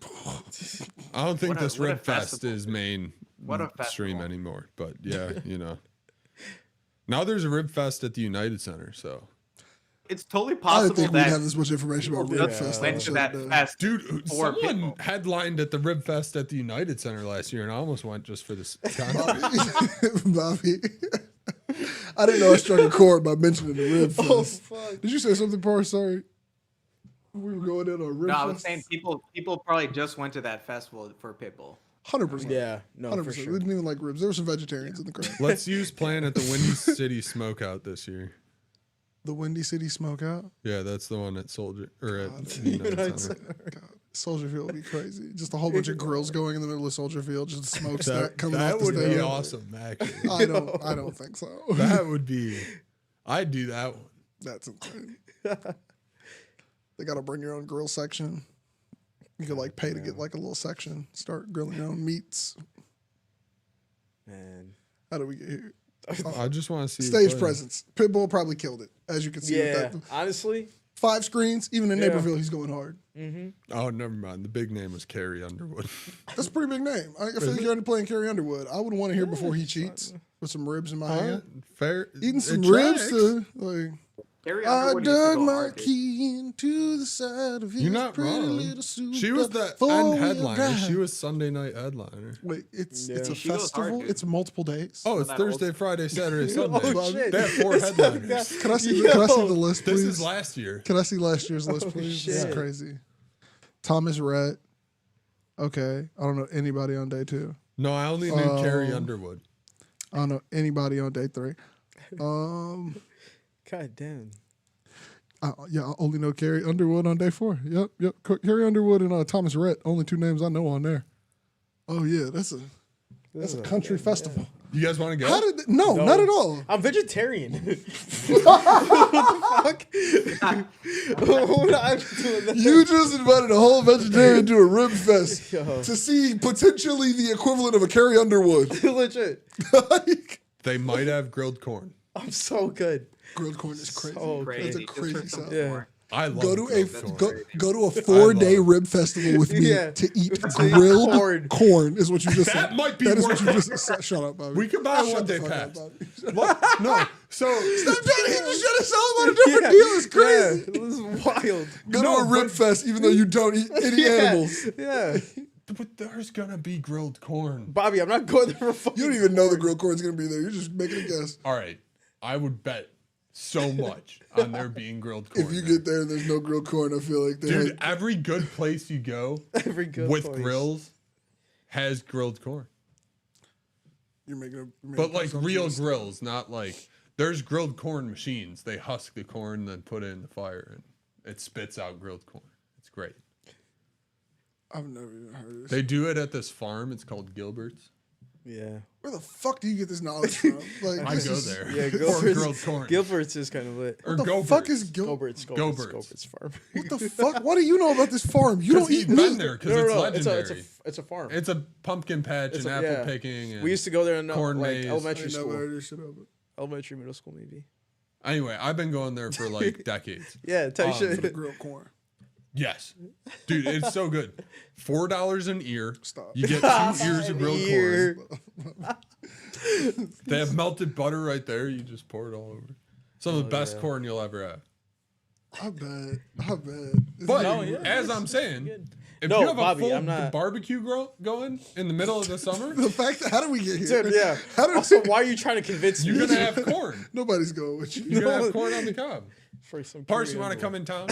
I don't think What a- this what a Rib Fest festival. is main What a stream festival. anymore. But yeah, you know. Now there's a Rib Fest at the United Center, so It's totally I didn't possible think we'd that have this much information about People Rib just Fest. went to that Shit, fest. dude, For someone people. headlined at the Rib Fest at the United Center last year, and I almost went just for this content. Bobby. I didn't know I struck a chord by mentioning the Rib Fest. Oh fuck. Did you say something, Par? Sorry. We were going in on Rib No, I Fest. was saying people probably just went to that festival for Pitbull. 100%. Yeah, no, 100%. for We sure. didn't even like ribs. There were some vegetarians in the crowd. Let's use plan at the Windy City Smokeout this year. The Windy City Smokeout. Yeah, that's the one at Soldier or at God. the United Center. God, Soldier Field would be crazy. Just a whole bunch of grills going in the middle of Soldier Field, just a smokestack That, coming that off the would be stadium. awesome, actually. I don't think so. That would be. I'd do that one. That's insane. They got to bring your own grill section. You could like pay to get like a little section. Start grilling your own meats. Man. How do we get here? I just want to see it Stage play. presence. Pitbull probably killed it, as you can see. Yeah, With that. honestly. 5 screens, even in Yeah. Naperville, he's going hard. Oh, never mind. The big name was Carrie Underwood. That's a pretty big name. I feel like you're under playing Carrie Underwood. I would want to hear before he cheats with some ribs in my hand. Fair. Eating it some ribs tracks. to like. Carrie I Underwood used to dug go my hard, dude. key into the side of his You're not pretty wrong. little suit. She was the end four-wheel headliner. drive. She was Sunday night headliner. Wait, it's Yeah. a She goes hard, festival. dude. It's multiple days. Oh, it's that old- Thursday, Friday, Saturday, Sunday. Oh shit. They have 4 headliners. Can I see? Can I see the Yo. list, This please? is last year. Can I see last year's list, please? This is shit. crazy. Thomas Rhett. Okay, I don't know anybody on day 2. No, I only knew Carrie Underwood. I don't know anybody on day 3. God damn. Yeah, I only know Carrie Underwood on day 4. Yep. Carrie Underwood and Thomas Rhett, only 2 names I know on there. Oh yeah, that's a country festival. You guys want to go? How did no, not at all. I'm vegetarian. What the fuck? What I'm doing that? You just invited a whole vegetarian to a rib fest Yo. to see potentially the equivalent of a Carrie Underwood. Legit. Like, They might have grilled corn. I'm so good. grilled corn is crazy. So That's a Just crazy for some sound. Yeah. more. I love Go to a grilled go, corn. go to a 4-day love- rib festival with me Yeah. to eat To eat grilled corn. corn. Is what you just That said. might be That is worth what you it. just said. Shut up, Bobby. We could buy a Shut the one-day fuck up, pass. Bobby. What? No. So Stop trying to just trying to sell him on a different deal. It's crazy. Yeah, this is wild. Go No, to a rib but- fest even though you don't eat any Yeah. animals. Yeah. but there's gonna be grilled corn. Bobby, I'm not going there for fucking. You don't even know the grilled corn's gonna be there. You're just making a guess. All right. I would bet so much on there being grilled corn. If you there. get there and there's no grilled corn, I feel like they're Dude, every good place you go Every good with place. grills has grilled corn. you're making a But like real grills, not like there's grilled corn machines. They husk the corn, then put it in the fire, and it spits out grilled corn. It's great. I've never even heard of this. They do it at this farm. It's called Gilbert's. Yeah. Where the fuck do you get this knowledge from? Like, I this go is- there. Yeah, Or Gilbert's, grilled corn. Gilbert's is kind of lit. Or What the Gobert's. fuck is Gilbert's farm. What the fuck? What do you know about this farm? You don't He's eat been meat. there because it's legendary. It's a farm. It's a pumpkin patch It's and a- apple yeah. picking. And We used to go there in corn like maze. I elementary ain't never school, heard this shit of it. elementary, middle school, maybe. Anyway, I've been going there for like decades. Yeah, type shit. Grilled corn. Yes, dude, it's so good. $4 an ear. Stop. You get 2 ears of grilled Ear. corn. They have melted butter right there. You just pour it all over. Some of the best corn you'll ever have. I bet. But No, yeah, as I'm saying, if No, you have Bobby, a full I'm not- barbecue grill going in the middle of the summer, The fact that how did we get here? Dude, yeah. How did Also, why are you trying to convince me? you're gonna have corn. Nobody's going with you. You're gonna have corn on the cob. for some Parks, you Korean want to come in town?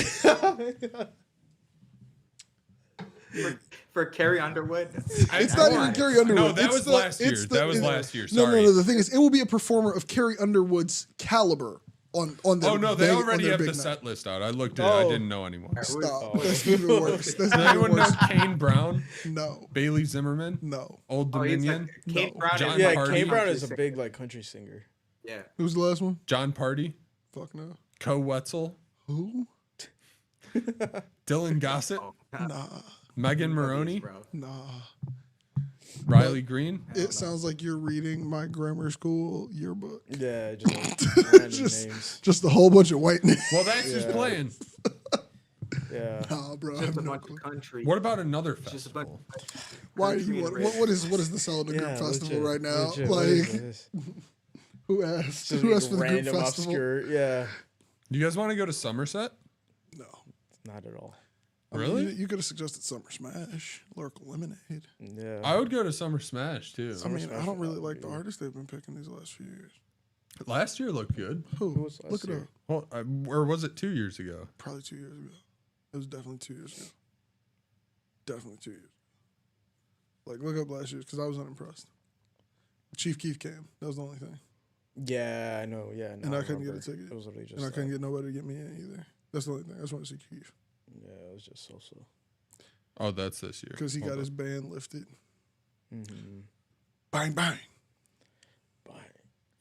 For Carrie Underwood. It's not even Carrie Underwood. No, that It's was the- last year. it's the- That was it's- last year. No, Sorry. no. The thing is, it will be a performer of Carrie Underwood's caliber on their. Oh no, they big- on already their have big the night. set list out. I looked at it. I Oh. didn't know anyone. Does Stop. That's even worse. That's anyone even know worse. Kane Brown? No, Bailey Zimmerman? no. Old Oh, he's Dominion? like, Kane No. Brown John is Yeah, like Party. Kane Brown is a country big like country singer. singer. Who's the last one? John Party? Fuck no. Co Wetzel? Who? Dylan Gossett, Oh, Nah, Megan Puppies, Maroney, bro. nah. Riley Green. It sounds like you're reading my grammar school yearbook. Yeah, just like random Just- names. Just a whole bunch of white names. Well, that's who's Yeah. playing. Yeah. Nah, bro. I Just have a no bunch clue. of country. What about another Just a bunch. festival? Why do country you and want? rap. What is the Celebrate Group Yeah, Festival legit, right now? legit. What is Like, this? who asked? Just Who like asked for the group random festival? obscure. Yeah. You guys want to go to Somerset? No. Not at all. I mean, Really? you could have suggested Summer Smash, Lyrical Lemonade. Yeah. I would go to Summer Smash too. I Summer mean, Smash I don't would really probably like the be- artists they've been picking these last few years. Last year looked good. Who? was last Look it year? up. Well, or was it 2 years ago? Probably 2 years ago. It was definitely 2 years ago. Definitely 2 years. Like, look up last year's because I was unimpressed. Chief Keef came. That was the only thing. Yeah, I know. Yeah. And I couldn't get a ticket. It was literally just. And I couldn't that. get nobody to get me in either. That's the only thing. I just want to see Keef Yeah, it was just so. Oh, that's this year. because he Hold got on. his ban lifted. Mm-hmm. Bang, bang. Bye.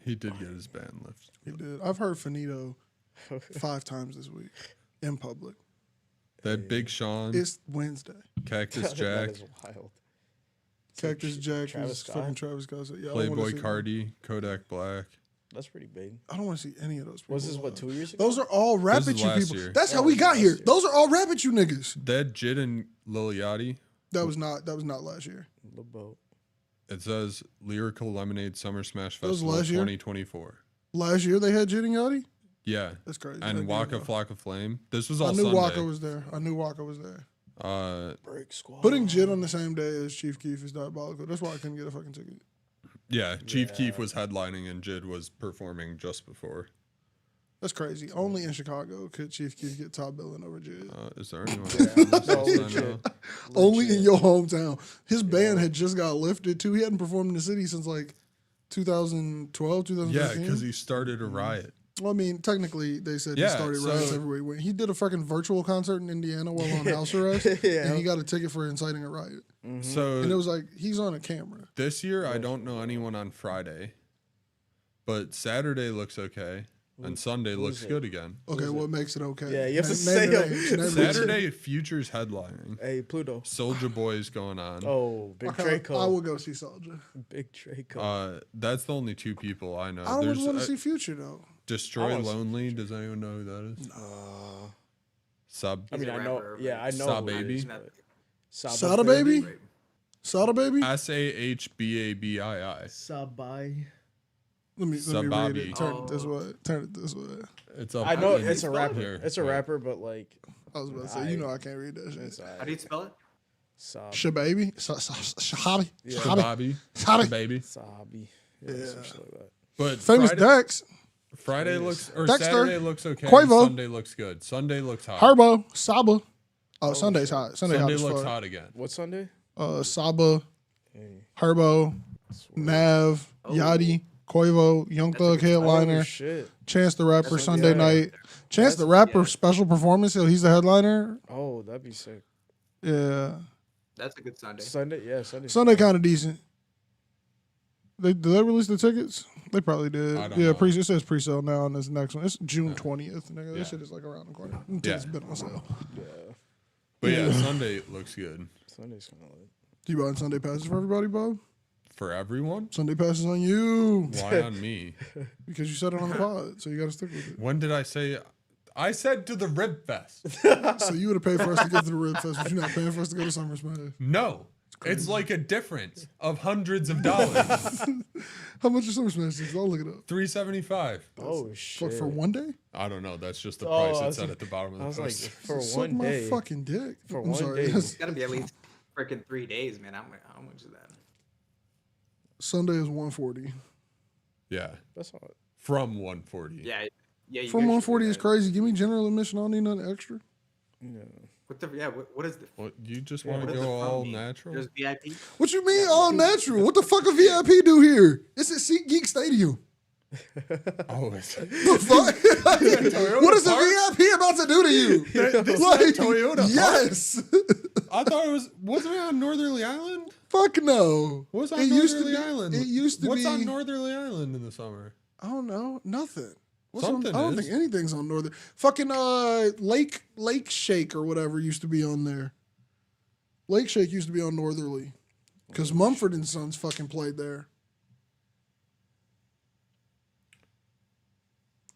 He did get his ban lifted. He did. I've heard Finito 5 times this week in public. That Big Sean, It's Wednesday. Cactus That Jack, is wild. Cactus Jack Travis is Scott? fucking Travis Scott. Yeah, I don't wanna Playboy see- Cardi, Kodak Black. That's pretty big. I don't want to see any of those people. Was this what live. 2 years ago? Those are all rap This at is you last people. year. That's how Oh, we got last here. year. Those are all rap at you niggas. That Jid and Lil Yachty. That was not last year. The boat. It says Lyrical Lemonade Summer Smash That was Festival last year? 2024. Last year they had Jid and Yachty. Yeah. That's crazy. I And didn't Waka know. Flocka Flame. This was all I knew Sunday. Waka was there. I knew Waka was there. Break squad. Putting Jid on the same day as Chief Keef is diabolical. That's why I couldn't get a fucking ticket. Yeah, Chief Yeah. Keef was headlining and Jid was performing just before. That's crazy. Only in Chicago could Chief Keef get top billing over Jid. Is there anyone Yeah, else on this no, list I legit. know? Only in Legit. your hometown. His ban had just got lifted too. He hadn't performed in the city since like 2012, Yeah, 2013. because he started a riot. Well, I mean, technically, they said Yeah, he started so- riots everywhere he went. He did a fucking virtual concert in Indiana while on house arrest, Yeah. and he got a ticket for inciting a riot. So And it was like, he's on a camera. this year, I don't know anyone on Friday, but Saturday looks okay, and Sunday looks it? good again. Okay, what makes it okay? Yeah, you have to Name say the it. names. Name the names. Saturday, Futures headlining. Hey, Pluto. Soldier Boy's going on. Oh, Big Okay, Draco. I will go see Soldier. Big Draco. That's the only two people I know. I don't There's want to see Future though. Destroy I wanna see Lonely. Does anyone know who that is? Sub. I mean, He's a I know. rapper, Yeah, I but know. Saw who it Baby? is, Not- but- Sada Baby? Right. Sada Baby? Sahabii. Sabai. Let me read Sababi. it. Turn it this way. Turn it this way. It's up. I know in- it's a rapper. here. It's a Wait. rapper, but like, I was about to say, you know I can't read that shit. it's How do you spell it? Shababy? Shahabi? Yeah. Shahabi? Sahabi. Shahabi? Baby. Sabi. Yeah, some shit like that. But Famous Friday, Dex. Friday looks or Dexter. Saturday looks okay. Quavo. Sunday looks good. Sunday looks hot. Herbo. Saba. Oh, Sunday's hot. Sunday hot Sunday as looks fuck. hot again. What Sunday? Saba. Hey. Herbo. Nav. Yachty. Quavo. Young Thug Oh headliner. shit. Chance the Rapper That's a- Sunday yeah. night. Chance the That's- Rapper yeah. special performance. So he's the headliner. Oh, that'd be sick. Yeah. That's a good Sunday. Sunday, yeah, Sunday. Sunday kind of decent. Did they release the tickets? They probably did. I don't Yeah, know. it says pre-sale now on this next one. It's June 20th. Nigga. Yeah. This shit is like around the corner. Tickets Yeah. been on sale. Yeah, But yeah, Sunday looks good Sunday's kind of lit. You buying Sunday passes for everybody, Bob? for everyone. Sunday passes on you Why on me? because you said it on the pod, so you got to stick with When did I say? I said to the Rib Fest. it. So you would have paid for us to get to the Rib Fest, but you're not paying for us to go to Summer Smash. No, it's like a difference of hundreds of dollars. How much is Summer Smash? I'll look it up. $375. Oh shit! For one day? I don't know. That's just the Oh, price I it was said like- at the bottom of I the was like, post. for Suck one my day. fucking dick. For I'm one sorry. day. It's gotta be at least freaking 3 days, man. How much is that? Sunday is 140. Yeah, That's all. from 140. Yeah, yeah. You From guys should 140 do is that. crazy. Give me general admission. I don't need nothing extra. Yeah. What the? Yeah. What is the? What you just Yeah, want What to does go the from all mean? natural? There's VIP. What you mean all natural? What the fuck a VIP do here? It's at SeatGeek Stadium. Oh, it's The fuck? What is a VIP about to do to you? that Toyota Park? Yes. I thought it was. Wasn't it on Northerly Island? Fuck no. What's on It used to Northerly be- Island? It used to What's be. on Northerly Island in the summer? I don't know. Nothing. Something I don't is. think anything's on Northern. Fucking Lake Shake or whatever used to be on there. Lake Shake used to be on Northerly. Because Mumford and Sons fucking played there.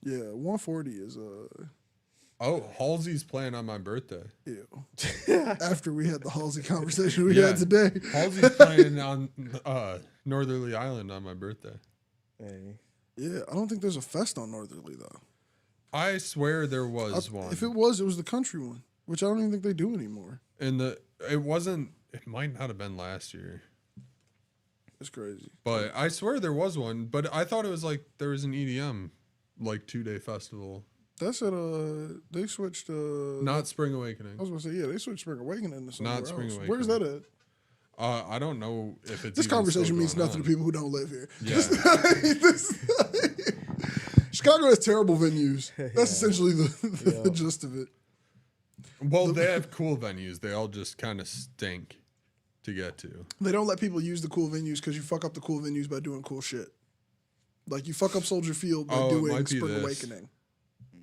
Yeah, 140 is Oh, Halsey's playing on my birthday. ew. After we had the Halsey conversation we Yeah. had today. Halsey's playing on Northerly Island on my birthday. Hey. Yeah, I don't think there's a fest on Northerly though. I swear there was one. If it was the country one, which I don't even think they do anymore. And it wasn't. It might not have been last year, It's crazy. but I swear there was one. But I thought it was like there was an EDM, like 2-day festival. That's at they switched Not Spring Awakening. I was gonna say, yeah, they switched Spring Awakening to somewhere Not Spring else. Where's that Awakening. at? I don't know if it's This even conversation still means going nothing on. to people who don't live here. Yeah. Chicago has terrible venues. That's essentially the gist of it. Well, they have cool venues. They all just kind of stink to get to. They don't let people use the cool venues because you fuck up the cool venues by doing cool shit. Like you fuck up Soldier Field by Oh, it doing might be Spring this. Awakening.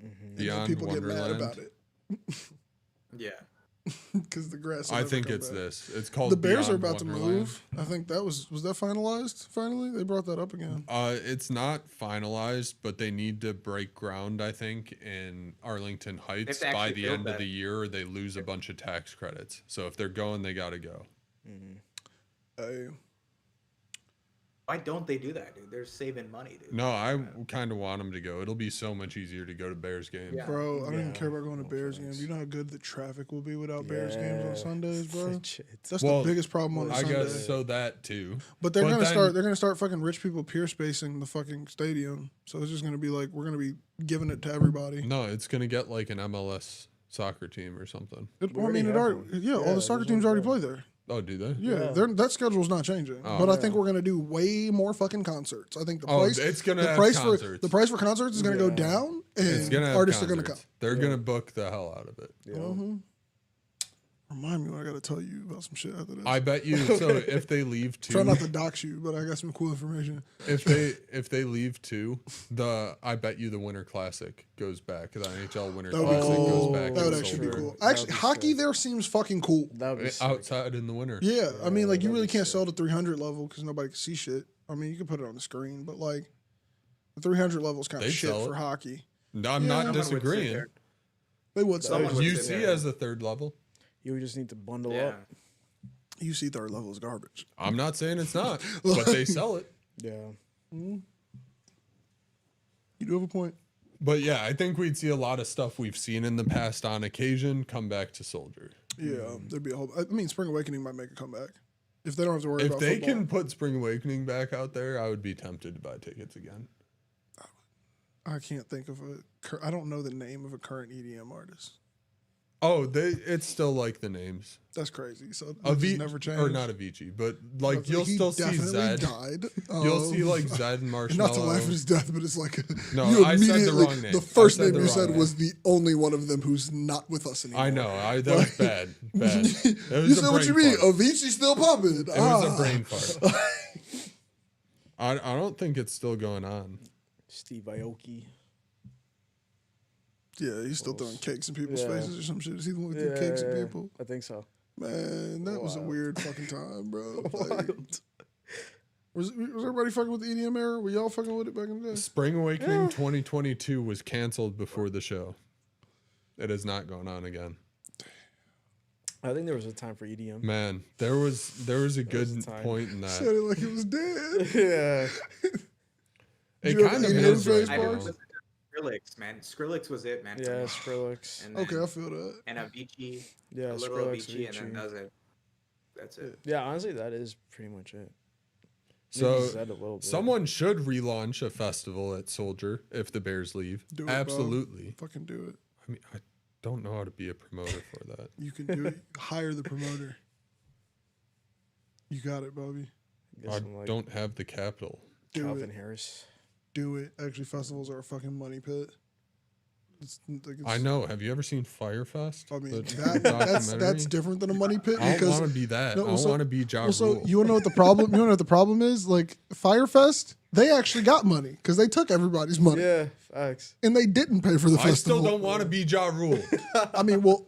And Beyond people Wonderland. get mad about it Yeah. because the grass. will I never think come it's back. this. It's called The Bears are Beyond about to Wonderland. move. I think that was that finalized finally? They brought that up again. It's not finalized, but they need to break ground, I think, in Arlington Heights to by actually the build end of that. the year, or they lose a bunch of tax credits. So if they're going, they got to go. Hey, Why don't they do that, dude? They're saving money, dude. No, I kind of want them to go. It'll be so much easier to go to Bears games. Yeah. bro, I don't even Yeah, care about going to no Bears offense. games. You know how good the traffic will be without Bears games on Yeah. Sundays, bro? Shit. That's Well, the biggest problem on a I Sunday. guess so that too. But they're then- gonna start fucking rich people peer spacing the fucking stadium. So it's just gonna be like we're gonna be giving it to everybody. No, it's gonna get like an MLS soccer team or something. All the soccer teams already play there. Oh, do they? Yeah, Yeah. that schedule's not changing. Oh. But I think we're gonna do way more fucking concerts. I think the Oh, price it's gonna the have price concerts. for the price for concerts is gonna go Yeah. down, It's and gonna have artists concerts. are gonna come. They're gonna book the hell out of it. Yeah. Remind me when I gotta tell you about some shit after this. I bet you. So if they leave too, Try not to dox you, but I got some cool information. if they leave too, I bet you the Winter Classic goes back. The NHL Winter That would be Classic cool. goes back. That in would actually be Soldier. cool. That would Actually, be hockey sick. there seems fucking cool. That would be sick. Outside in the winter. Yeah, I mean, like you that'd really be can't sick. sell the 300 level because nobody can see shit. I mean, you can put it on the screen, but like the 300 level is kind of They'd shit sell for it. hockey. No, I'm Yeah. not Someone would sit disagreeing. there. They would sell Someone it. would You sit see there. as the third level. You just need to bundle Yeah. up. You see third level is garbage. I'm not saying it's not, but they sell it. Yeah. You do have a point. But yeah, I think we'd see a lot of stuff we've seen in the past on occasion come back to Soldier. Yeah, there'd be a whole. I mean, Spring Awakening might make a comeback if they don't have to worry If about they football. can put Spring Awakening back out there, I would be tempted to buy tickets again. I can't think of I don't know the name of a current EDM artist. Oh, it's still like the names. That's crazy. So that just never changed. Or not Avicii, but like you'll He still see definitely Zed. died. You'll see like Zed and And Marshmallow. not to laugh at his death, but it's like No, you I said the immediately- wrong name. The I first said name the you wrong said name. was the only one of them who's not with us anymore. I know. That was bad. Bad. It was You a said what you brain mean? fart. Avicii still popping. It was a brain fart. I don't think it's still going on. Steve Aoki. Yeah, he's still throwing cakes in people's Yeah. faces or some shit. Is he the one who threw cakes at people? I think so. Man, that was a Wild. weird fucking time, bro. Like, Wild. was everybody fucking with the EDM era? Were y'all fucking with it back in the day? Spring Awakening 2022 was canceled before the show. It is not going on again. I think there was a time for EDM. Man, there was a good was a time. point in Said that. it like it was dead. Yeah. It you have kind of any is phase right I now. bars? listened to Skrillex, man. Skrillex was it, man. for Yeah, me. Skrillex. And Okay, then- I feel that. and Avicii, Yeah, a little Skrillex, Avicii, and then Avicii. does it. That's it. Yeah, honestly, that is pretty much it. So Maybe Zed a little bit. someone should relaunch a festival at Soldier if the Bears leave. Do it, bro. Absolutely. Fucking do it. I mean, I don't know how to be a promoter for that. You can do it. Hire the promoter. You got it, Bobby. Get I some, like, don't have the capital. Do Calvin it. Harris. Do it. Actually, festivals are a fucking money pit. I know. Have you ever seen Firefest? I mean, The that's documentary? different than a money pit I don't because want to be that. No, I so- want to be Ja also Rule. you wanna know what the problem? You wanna know what the problem is? Like Firefest, they actually got money because they took everybody's money. Yeah, facts. And they didn't pay for the I festival. still don't want to be Ja Rule. I mean, well,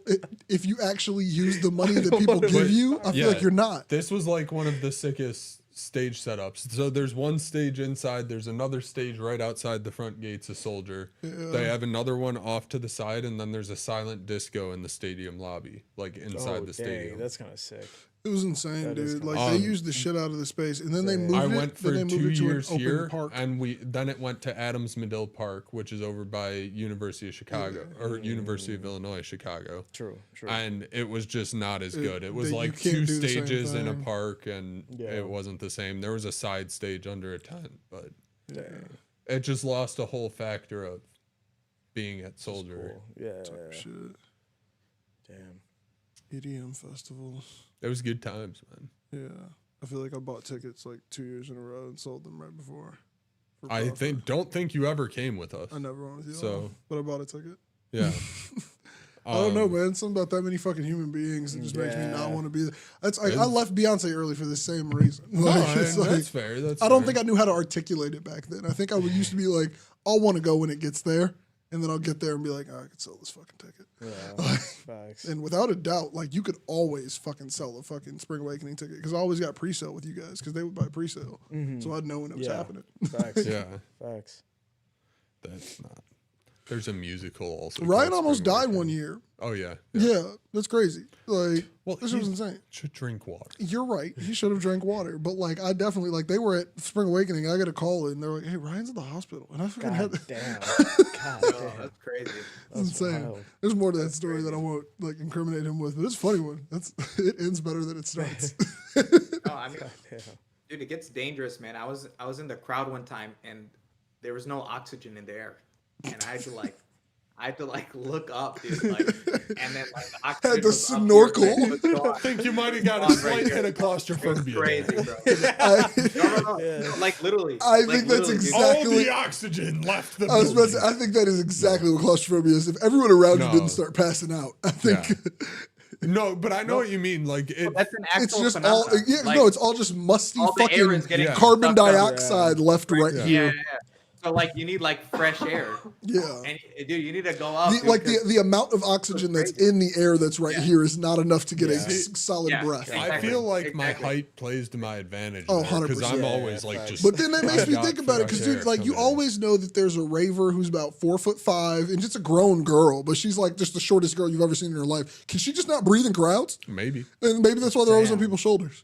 if you actually use the money that people give you, I feel like you're not. This was like one of the sickest stage setups. So there's one stage inside, there's another stage right outside the front gates of Soldier. Yeah. They have another one off to the side, and then there's a silent disco in the stadium lobby, like inside the stadium. That's kind of sick. It was insane, That is dude. kinda Like they used the shit out of the space, and then they moved I it. went for then they 2 moved it to an years open here, park. and then it went to Adams Medill Park, which is over by University of Chicago or University of Illinois, Chicago. True. And it was just not as good. It was you like can't 2 do the same stages in a thing. park, and it wasn't the same. There was a side stage under a tent, but it just lost a whole factor of being at Soldier. Cool. Yeah. Shit. Damn. EDM festivals. It was good times, man. Yeah, I feel like I bought tickets like 2 years in a row and sold them right before. for I profit. don't think you ever came with us. I never went with you. So- but I bought a ticket. Yeah. I don't know, man. Something about that many fucking human beings that just makes me not want to be there. I left Beyonce early for the same reason. Like, it's like- that's fair. That's I don't fair. think I knew how to articulate it back then. I think I would used to be like, I'll want to go when it gets there, and then I'll get there and be like, oh, I could sell this fucking ticket. Yeah. Facts. And without a doubt, like you could always fucking sell a fucking Spring Awakening ticket because I always got pre-sale with you guys because they would buy pre-sale, so I'd know when it was happening. Facts. Yeah, Facts. that's not. There's a musical also. Ryan called almost Spring died Awakening. one year. Oh yeah. Yeah, that's crazy. Like, Well, this he was insane. should drink water. You're right. He should have drank water. But like, I definitely like they were at Spring Awakening. And I got a call and they're like, "Hey, Ryan's at the hospital," and I fucking had. God damn. God Oh, damn. that's crazy. It's insane. wild. There's more to that story that I won't like incriminate him with, but it's a funny one. It ends better than it starts. No, I mean, Damn. dude, it gets dangerous, man. I was in the crowd one time and there was no oxygen in the air, and I had to look up, dude, like, and then like the oxygen Had to was up here, snorkel. but it was gone. I think you might have got Gone a right slight here. hit of It's claustrophobia. crazy, there. bro. I, No, like literally. I like, think that's literally, dude. exactly- All the oxygen left the I was about to building. say, I think that is exactly what claustrophobia is. If everyone around you No. didn't start passing out, I think No, but I know what you mean. Like it. That's an actual it's just phenomenon. all. Yeah, Like, no, it's all just musty all the air is fucking getting Yeah. carbon sucked up. dioxide left right Yeah, here. yeah, yeah. So like you need like fresh air, Yeah. and dude, you need to go up. dude, Like 'cause- the amount of oxygen that's crazy. in the air that's right Yeah. here is not enough to get a Yeah. solid Yeah. breath. Yeah. I Exactly. feel like my Exactly. height plays to my advantage. Oh, because 100%. I'm Yeah, always like facts. just. But then that makes me got think about it because, fresh dude, air like you coming in. always know that there's a raver who's about 4'5" and just a grown girl, but she's like just the shortest girl you've ever seen in her life. Can she just not breathe in crowds? Maybe. And maybe that's why they're always on Damn. people's shoulders.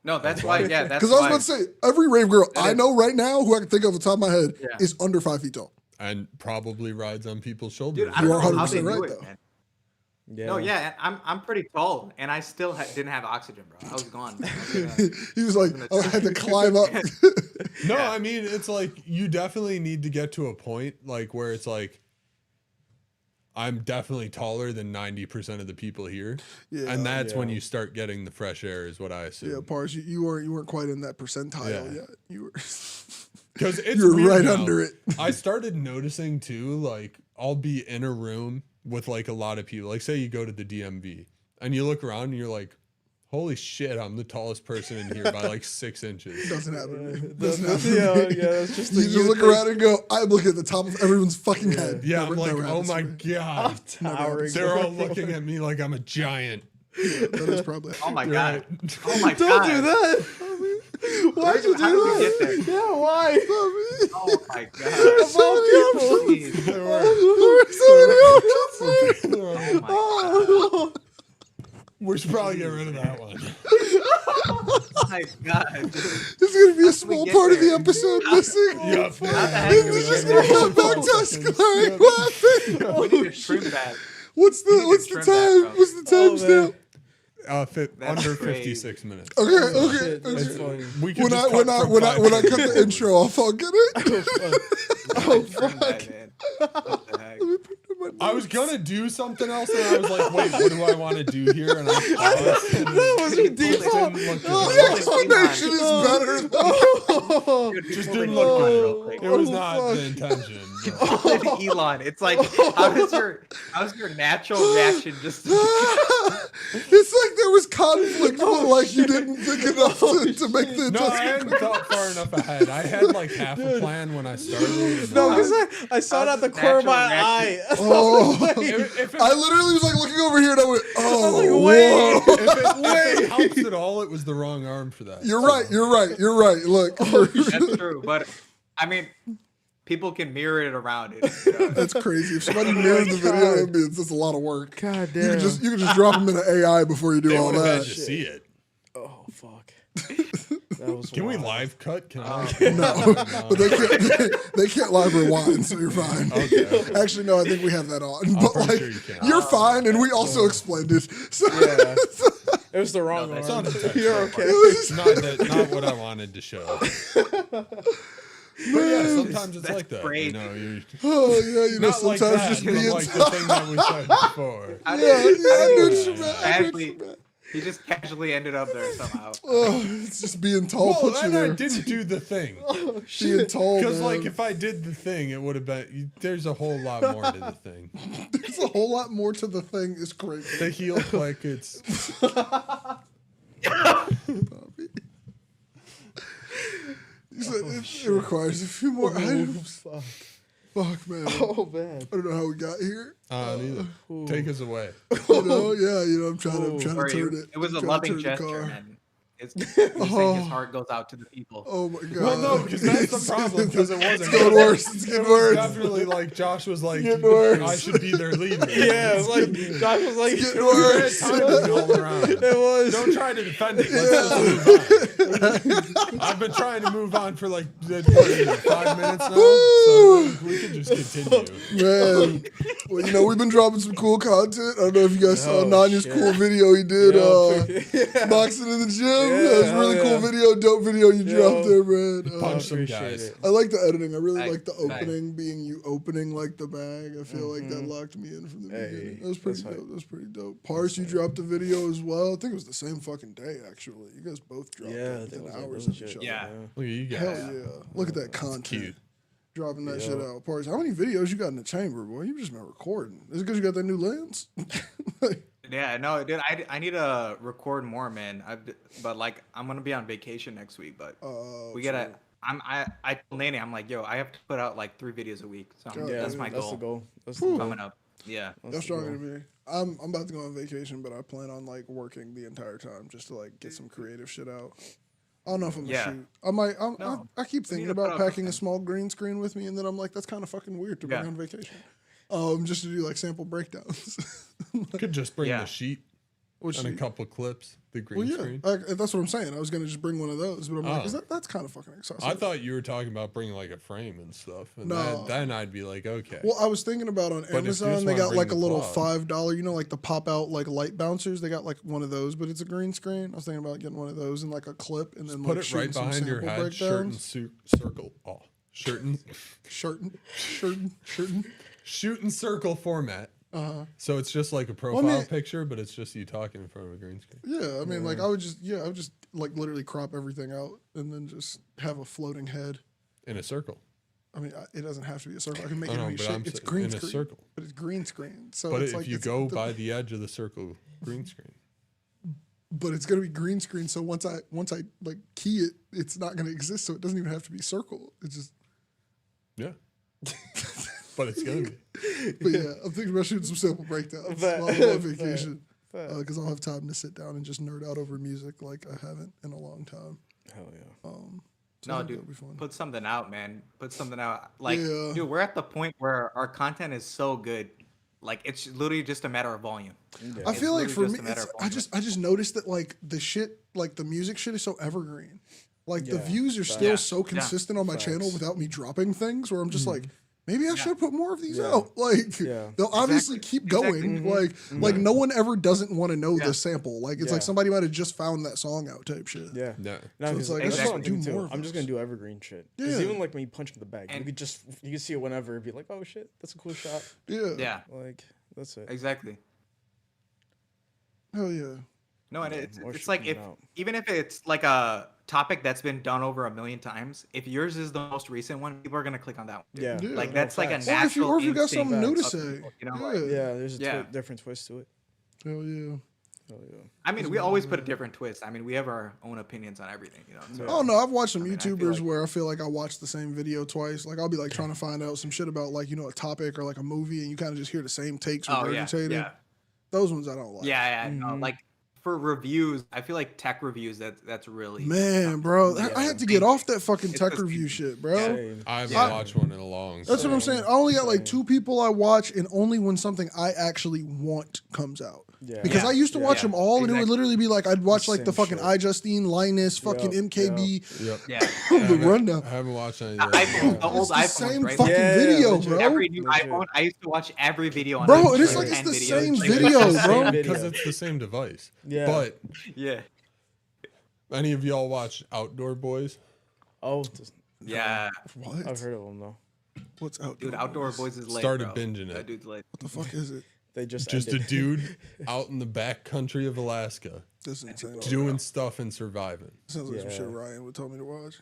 No, that's why. Yeah, that's Because I was why. about to say, every rave girl I is. know right now, who I can think of off the top of my head, Yeah. is under 5 feet tall. And probably rides on people's shoulders. Dude, I You don't are know how they 100% do right, it, though. man. Yeah. No, yeah, I'm pretty tall, and I still didn't have oxygen, bro. I was gone. Man. He was like, oh, I had to climb up. No, I mean it's like you definitely need to get to a point like where it's like I'm definitely taller than 90% of the people here. Yeah, and that's when yeah. you start getting the fresh air is what I assume. Yeah, Pars, you weren't quite in that percentile Yeah. yet. You were Because it's you were weird right now. under it. I started noticing too, like I'll be in a room with like a lot of people. Like say you go to the DMV and you look around and you're like, holy shit, I'm the tallest person in here by like 6 inches. Doesn't happen. to me. That's, Doesn't that's, happen. to me. yeah, that's just You just look around and go, I'm looking at the top of everyone's fucking head. Yeah, Never- I'm like, never oh happens to my me. god. towering. They're all looking at me like I'm a giant. That is probably. Oh my You're god! right. Oh my Don't god! do that. Why'd you do How did we that? get there? Yeah, why? Oh my god! Of all people. Jeez. There were- Oh We should probably get rid of that one. my god! Dude. This is going to be a small get part of the there? episode missing. Yep. How the heck did we This is get going to there? come back to us like laughing. We need to trim that. What's need the to what's the trim that, time? bro. What's the Oh, timestamp? Under crazy. 56 minutes. Okay, Oh, okay. shit, that's okay. funny. We could When just I when cut I from when I 5 when I cut minutes. the intro off, I'll get it. Oh, Trim that, man. What the heck? Let me put it in I was gonna do something else, and I was like, "Wait, what do I want to do here?" And I paused. And That was ridiculous. The explanation is better. Just didn't look good. It was not the intention. But. Elon, it's like, how's your natural reaction? Just It's like there was conflict, but like you didn't think enough to make the No, I adjustment. hadn't thought far enough ahead. I had like half a plan when I started. No, because I saw it at the corner of my eye. Oh, If it, I literally was like looking over here and I went, oh, like, whoa. if it helps at all, it was the wrong arm for that. You're right. Look, that's true, but I mean, people can mirror it around it. that's crazy. If somebody mirrored the video, that's a lot of work. God You damn. can just drop them in an AI before you do They all would have had that. to see it. Oh fuck. That was Can we wild. live cut? Can I? No, but they can't live rewind, so you're fine. Okay. Actually, no, I think we have that on. But pretty like, sure you can. you're fine, and we also explained it. So Yeah. It was the wrong that's one. not intentional. You're okay. Not what I wanted to show. But yeah, sometimes it's That's like that. great. You know, you're oh yeah, you know, not like sometimes that, just but being like the thing that we said before. I yeah, I know what you didn't- meant. Casually, he just casually ended up there somehow. Oh, it's just being tall Well, puts you and I there. didn't do the thing. Being tall, Because man. like if I did the thing, it would have been. There's a whole lot more to the thing. There's a whole lot more to the thing. Is crazy. The heel click, it's You said it requires a few more items. Fuck. Fuck, man. Oh man. I don't know how we got here. neither. Take us away. You know, yeah, I'm trying to Or turn it. it was a trying to loving turn the gesture, car. and he's saying his heart goes out to the people. Oh my god. Well, no, because that's the problem. Because it wasn't. It's getting worse. It's getting worse. Definitely, like Josh was like, Getting worse. I should be their leader. Yeah, it was like Josh was like, Getting It was worse. bad timing all around. it was. Don't try to defend it. Let's just move on. I've been trying to move on for like what is it, 5 minutes now, so we can just continue. Man, well, you know, we've been dropping some cool content. I don't know if you guys saw Oh, Ananya's shit. cool video he did, Yeah. boxing in the gym. Yeah, That was a really hell cool yeah. video, dope video you Yo. dropped there, man. Punch some appreciate guys. it. I like the editing. I really Nice, like the nice. opening being you opening like the bag. I feel like that locked me in from the Hey, beginning. That was pretty that's dope. That was pretty dope. Parse, you dropped a video as well. I think it was the same fucking day, actually. You guys both dropped Yeah, it that within was hours like of each legit, other. Yeah. Look at you guys. Hell yeah. Look at that content. Cute. Dropping that Yeah. shit out. Parse, how many videos you got in the chamber, boy? You've just been recording. Is it because you got that new lens? Yeah, no, dude, I need to record more, man. But like, I'm gonna be on vacation next week, but we gotta. I told Nanny, I'm like, yo, I have to put out like 3 videos a week. So Yeah, that's my That's the goal goal. That's the goal. coming up. Yeah. That's the stronger goal. than me. I'm about to go on vacation, but I plan on like working the entire time just to like get some creative shit out. I don't know if I'm gonna Yeah. shoot. I might. No. I keep We thinking need to put about out packing a content. small green screen with me, and then I'm like, that's kind of fucking weird to bring Yeah. on vacation. Just to do like sample breakdowns. Could just bring Yeah. the sheet Which and a couple clips, the green well, yeah, screen. that's what I'm saying. I was gonna just bring one of those, but I'm like, Oh. that's kind of fucking excessive. I thought you were talking about bringing like a frame and stuff, and No. then I'd be like, okay. Well, I was thinking about on if you Amazon, just they wanna got bring like a the little quad. $5, you know, like the pop out like light bouncers. They got like one of those, but it's a green screen. I was thinking about getting one of those and like a clip, and then Put like it right shooting some behind your sample head, shirt and breakdowns. circle. Oh, shirt and shoot and circle format. So it's just like a profile picture, but it's just you talking in front of a green screen. Yeah, I mean, like I would just like literally crop everything out and then just have a floating head. In a circle. I mean, it doesn't have to be a circle. I can make I it know, any but shape. I'm It's saying green in a screen, circle. but it's green screen. So But it's if like you it's go by the edge of the circle, green screen. but it's gonna be green screen. So once I like key it, it's not gonna exist. So it doesn't even have to be circle. It's just. Yeah. But it's gonna be. But yeah, I'm thinking about shooting some sample breakdowns Bet. while I'm on vacation Bet. because I'll have time to sit down and just nerd out over music like I haven't in a long time. Hell yeah. So No, I think dude, that'll be fun. put something out, man. Put something out. Like, Yeah. dude, we're at the point where our content is so good. Like, it's literally just a matter of volume. I It's feel like for literally me, just a matter it's, of I just noticed that like the shit, like the music shit is so evergreen. Like the Yeah, views are facts. still Yeah, so yeah. consistent on my channel Facts. without me dropping things. Where I'm just like, maybe I should put more of these out. Like Yeah. they'll obviously Exactly. keep going. Exactly. Like no one ever doesn't want to know Yeah. the sample. Like it's Yeah. like somebody might have just found that song out type shit. Yeah. Yeah. No, So it's 'cause like, that's let's what I'm do thinking more too. of I'm just those. gonna do evergreen shit. Because Yeah. even like when you punch in the bag, And- you can see it whenever and be like, oh shit, that's a cool shot. Yeah. Yeah, Like that's it. exactly. Hell yeah. No, and Yeah, it's more it's shit like coming if out. even if it's like a topic that's been done over 1,000,000 times, if yours is the most recent one, people are gonna click on that one. Too. Yeah. Yeah. Like No, that's like a facts. natural. Or if you got instinct something new to of say. people, you know, Yeah. like, Yeah, there's a Yeah. different twist to it. Hell yeah. Hell yeah. I mean, we always put a different twist. I mean, we have our own opinions on everything, you know. So, Oh no, I've watched some I mean, I feel YouTubers like- where I feel like I watch the same video twice. Like I'll be like trying to find out some shit about like, a topic or like a movie and you kind of just hear the same takes Oh yeah, regurgitated. yeah, Those ones I don't like. yeah. No, Mhm. like for reviews, I feel like tech reviews. That's really Man, bro, Yeah. I had to get off that fucking It's tech the review same. shit, bro. Same. I haven't Yeah. watched one in a long That's what I'm Same. saying. I only got like Same. 2 people I watch, and only when something I actually want comes out. Yeah. Because Yeah. I used to watch Yeah. them all, and it would Exactly. literally be like I'd watch The like the same fucking shit. iJustine, Linus, fucking Yep, MKB, Yep. yeah. the rundown. I haven't watched any The of that. iPhone, the old It's the iPhones, same right? fucking Like, Yeah, video, legit. bro. every new Legit. iPhone, I used to watch every video on Bro, that and it's shit, like it's 10 the videos, same like, video, Same bro. video. Because it's the same device. Yeah. But Yeah, any of y'all watch Outdoor Boys? Oh, yeah, What? I've heard of them though. What's out? dude. Outdoor Boys is late. Started bro. binging it. That dude's late. What the fuck is it? They just Just a ended. dude out in the back country of Alaska This is insane. doing stuff and surviving. Sounds like some Yeah. shit Ryan would tell me to watch.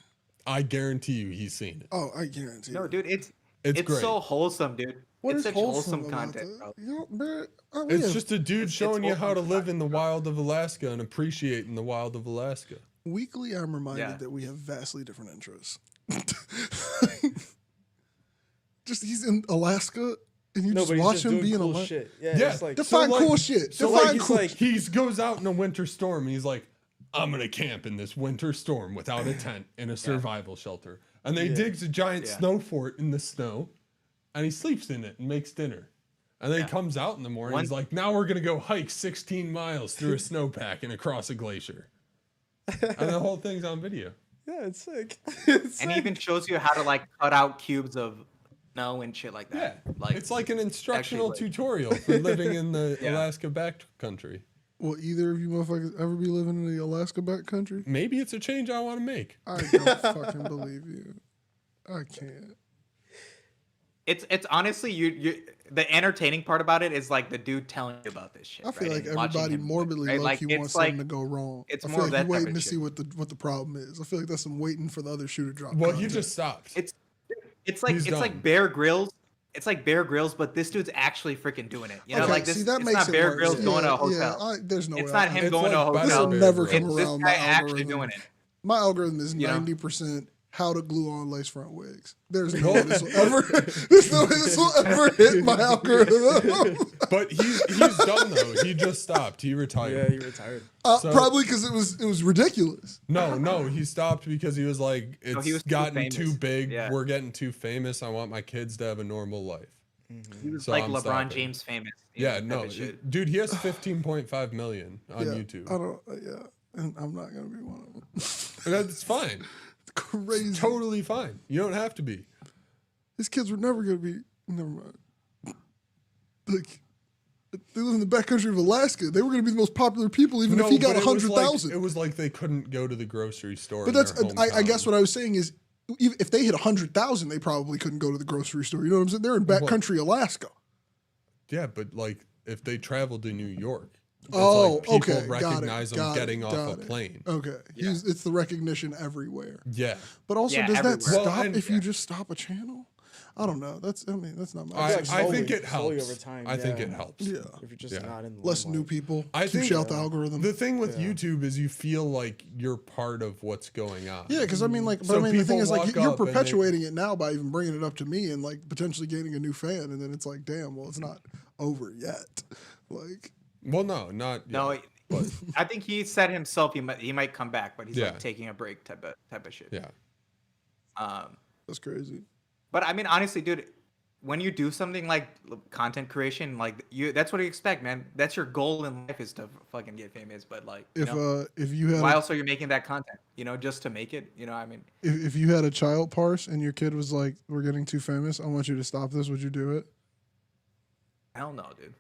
I guarantee you he's seen it. Oh, I guarantee. No, it. dude, it's Great. so wholesome, dude. What it's is such wholesome wholesome about content, bro. that? Yo, man, It's have just a dude showing you how to wholesome live in the wild of Alaska and appreciating the wild of Alaska. weekly. I'm reminded Yeah. that we have vastly different interests. Just he's in Alaska, and you No, just but he's watch just him doing be in cool Alaska. shit. Yeah, Yeah. it's like Define like- cool shit. So Define like, he's cool. like he goes out in a winter storm. And he's like, I'm gonna camp in this winter storm without a tent in a survival shelter. And they digs a giant Yeah. snow fort in the snow, and he sleeps in it and makes dinner. And then Yeah. he comes out in the morning. One- He's like, now we're gonna go hike 16 miles through a snowpack and across a glacier. And the whole thing's on video. yeah, it's sick. It's And he sick. even shows you how to like cut out cubes of snow and shit like Yeah, that. Like it's like an instructional actually, like- tutorial for living in the Yeah. Alaska backcountry. Will either of you motherfuckers ever be living in the Alaska backcountry? Maybe it's a change I want to make. I don't fucking believe you. I can't. it's honestly you the entertaining part about it is like the dude telling you about this shit. I feel right? like And watching everybody him, morbidly right? low Like, key it's wants like- something to go wrong. it's I more feel of like that you type waiting of to shit. see what the problem is. I feel like that's some waiting for the other shoe to drop. Well, he content. just stopped. It's like He's it's like done. Bear Grylls. It's like Bear Grylls, but this dude's actually freaking doing it. You know, Okay, like this. see, that it's makes not it Bear worse. Grylls going to a Yeah, hotel. there's no It's way. not him It's going to a like This hotel. will Bear never Grylls. come It's this around. guy My actually algorithm. doing it. My algorithm is You know? 90% how to glue on lace front wigs. There's no way this will ever. There's no way this will ever hit my algorithm. But he's done though. He just stopped. He yeah, retired. he retired. So- Probably because it was ridiculous. No, he stopped because he was like, it's he was too gotten famous. too big. Yeah. We're getting too famous. I want my kids to have a normal life. He was So like I'm LeBron stopping. James famous. Yeah, type no, of shit. dude, he has 15.5 million on Yeah, YouTube. I don't. Yeah, and I'm not gonna be one of them. That's fine. Crazy. Totally fine. You don't have to be. His kids were never gonna be. Never mind. Like they live in the backcountry of Alaska. They were gonna be the most popular people, even if he got but it was 100,000. Like, it was like they couldn't go to the grocery store. But in that's their I guess hometown. what I was saying is, even if they hit 100,000, they probably couldn't go to the grocery store. You know what I'm saying? They're in backcountry Alaska. Yeah, but like if they traveled to New York, it's Oh, like people okay, got it, recognize them got it, getting off got a it. plane. Okay, it's the recognition everywhere. Yeah. But also, Yeah, does that everywhere. Well, stop and- if you just stop a channel? I don't know. That's not my. I, like I think slowly- it slowly helps. over time, I think yeah. it helps. Yeah. If you're just Yeah. not in the Less new limelight. people. I Push think- out the algorithm. The thing with Yeah. YouTube is you feel like you're part of what's going on. Yeah, because I mean, like, but So I mean, the thing people is, like, walk you're up and they- perpetuating it now by even bringing it up to me and like potentially gaining a new fan, and then it's like, damn, well, it's not over yet. Like, Well, no, not No, yet, but I think he said himself he might come back, but he's Yeah. like taking a break type of shit. yeah. Um, that's crazy. but I mean, honestly, dude, when you do something like content creation, like that's what you expect, man. That's your goal in life is to fucking get famous. But like, you know, if you had why else are you making that content? You know, just to make it. You know, I mean, if you had a child parse and your kid was like, "We're getting too famous. I want you to stop this." Would you do it? hell no, dude.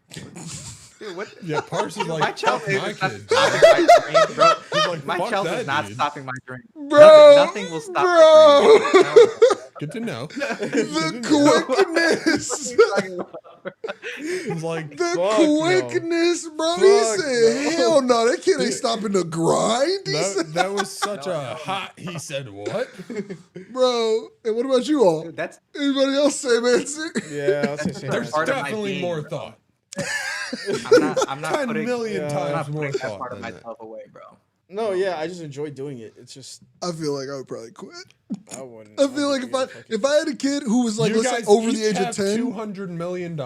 Dude, what? Yeah, Parse is My like, child fuck is my not kid. stopping my dream, bro. He's like, My fuck child that, is not dude. stopping my dream. Bro, Nothing will stop my dream. No. Good to know. The quickness. He's like, The Fuck no. quickness, bro. He Fuck said, no. hell no, that kid ain't Dude. stopping the grind. He said, that was such a hot, he said, what? bro. And what about you all? Dude, that's Anybody else same answer? Yeah, I'll say same. There's part of my definitely being, more bro. thought. I'm not 10 putting, million Yeah. I'm not times more putting that thought part of than that. myself away, bro. No, yeah, I just enjoy doing it. It's just I feel like I would probably quit. I wouldn't. I feel like if I had a kid who was like, You let's say guys over the each age of have 10, $200 million.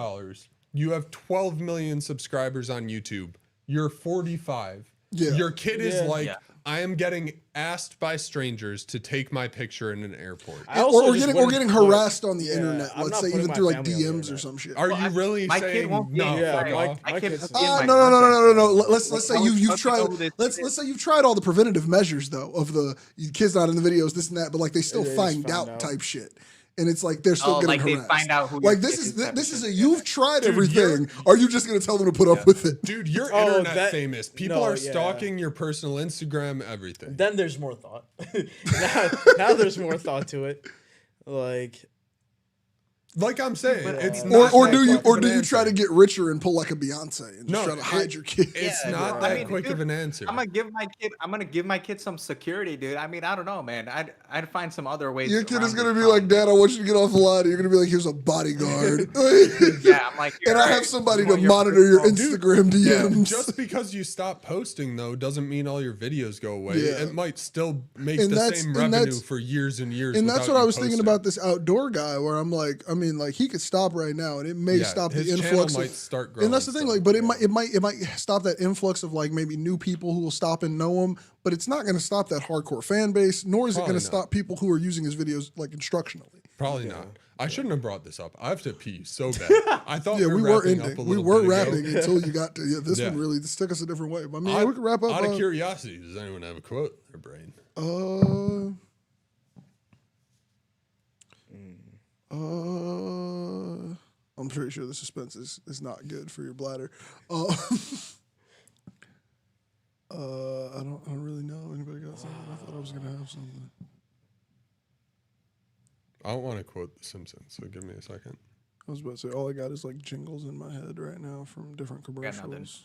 You have 12 million subscribers on YouTube. You're 45. Yeah. Your kid is Yeah. like, Yeah. I am getting asked by strangers to take my picture in an airport. I also or just getting wouldn't harassed on the yeah, internet. I'm Let's not say putting even my through like family on the DMs or internet. some shit. Are Well, you really my saying kid won't be no? Yeah, fuck off? my kid kid's- won't be in my No. content. Let's say you've tried. Let's say you've tried all the preventative measures though of the kids not in the videos, this and that, but like they still They just find found out out. type shit, and it's like they're still Oh, getting like they harassed. find out who like your this kid is is type of this is shit. a you've tried Dude, everything. Are you just gonna tell them to put up with it? Dude, you're Oh, internet that- famous. People no, are yeah. stalking your personal Instagram, everything. Then there's more thought. now there's more thought to it. Like I'm saying, But, it's or- not Or that do you quick of an or do you try to answer. get richer and pull like a Beyonce and just No, try to hide your kid? It's Yeah, not bro. that I mean, quick dude, of an answer. I'm gonna give my kid some security, dude. I mean, I don't know, man. I'd find some other ways. Your kid is around gonna this be like, problem. Dad, I want you to get off the line. You're gonna be like, here's a bodyguard. Yeah, I'm like, And I have somebody to monitor your Instagram DMs. Just because you stop posting though doesn't mean all your videos go away. Yeah. It might still make And the that's- same and revenue that's- for years and years. And that's without what I you was thinking posting. about this outdoor guy, where I'm like, I mean, like he could stop right now, and it may Yeah, stop the his channel influx. might Of, start growing. and that's the thing, still. like, but it might stop that influx of like maybe new people who will stop and know him. But it's not going to stop that hardcore fan base, nor is it Probably going to not. stop people who are using his videos like instructionally. Probably not. I shouldn't have brought this up. I have to pee so bad. I thought Yeah, we were wrapping ending. up a We little were bit ago. rapping until you got to this Yeah. one. Really, this took us a different way. But I mean, we could wrap up. Out of curiosity, does anyone have a quote in their brain? I'm pretty sure the suspense is not good for your bladder. I don't really know. Anybody got something? I thought I was gonna have something. I don't want to quote The Simpsons, so give me a second. I was about to say all I got is like jingles in my head right now from different got nothing. commercials.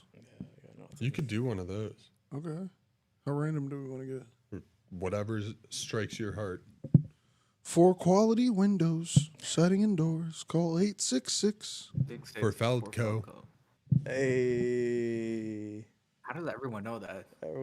You could do one of those. Okay. How random do we want to get? Whatever strikes your heart. For quality windows, siding and doors, call 866. For Feldco. Hey. How does everyone know that? Everyone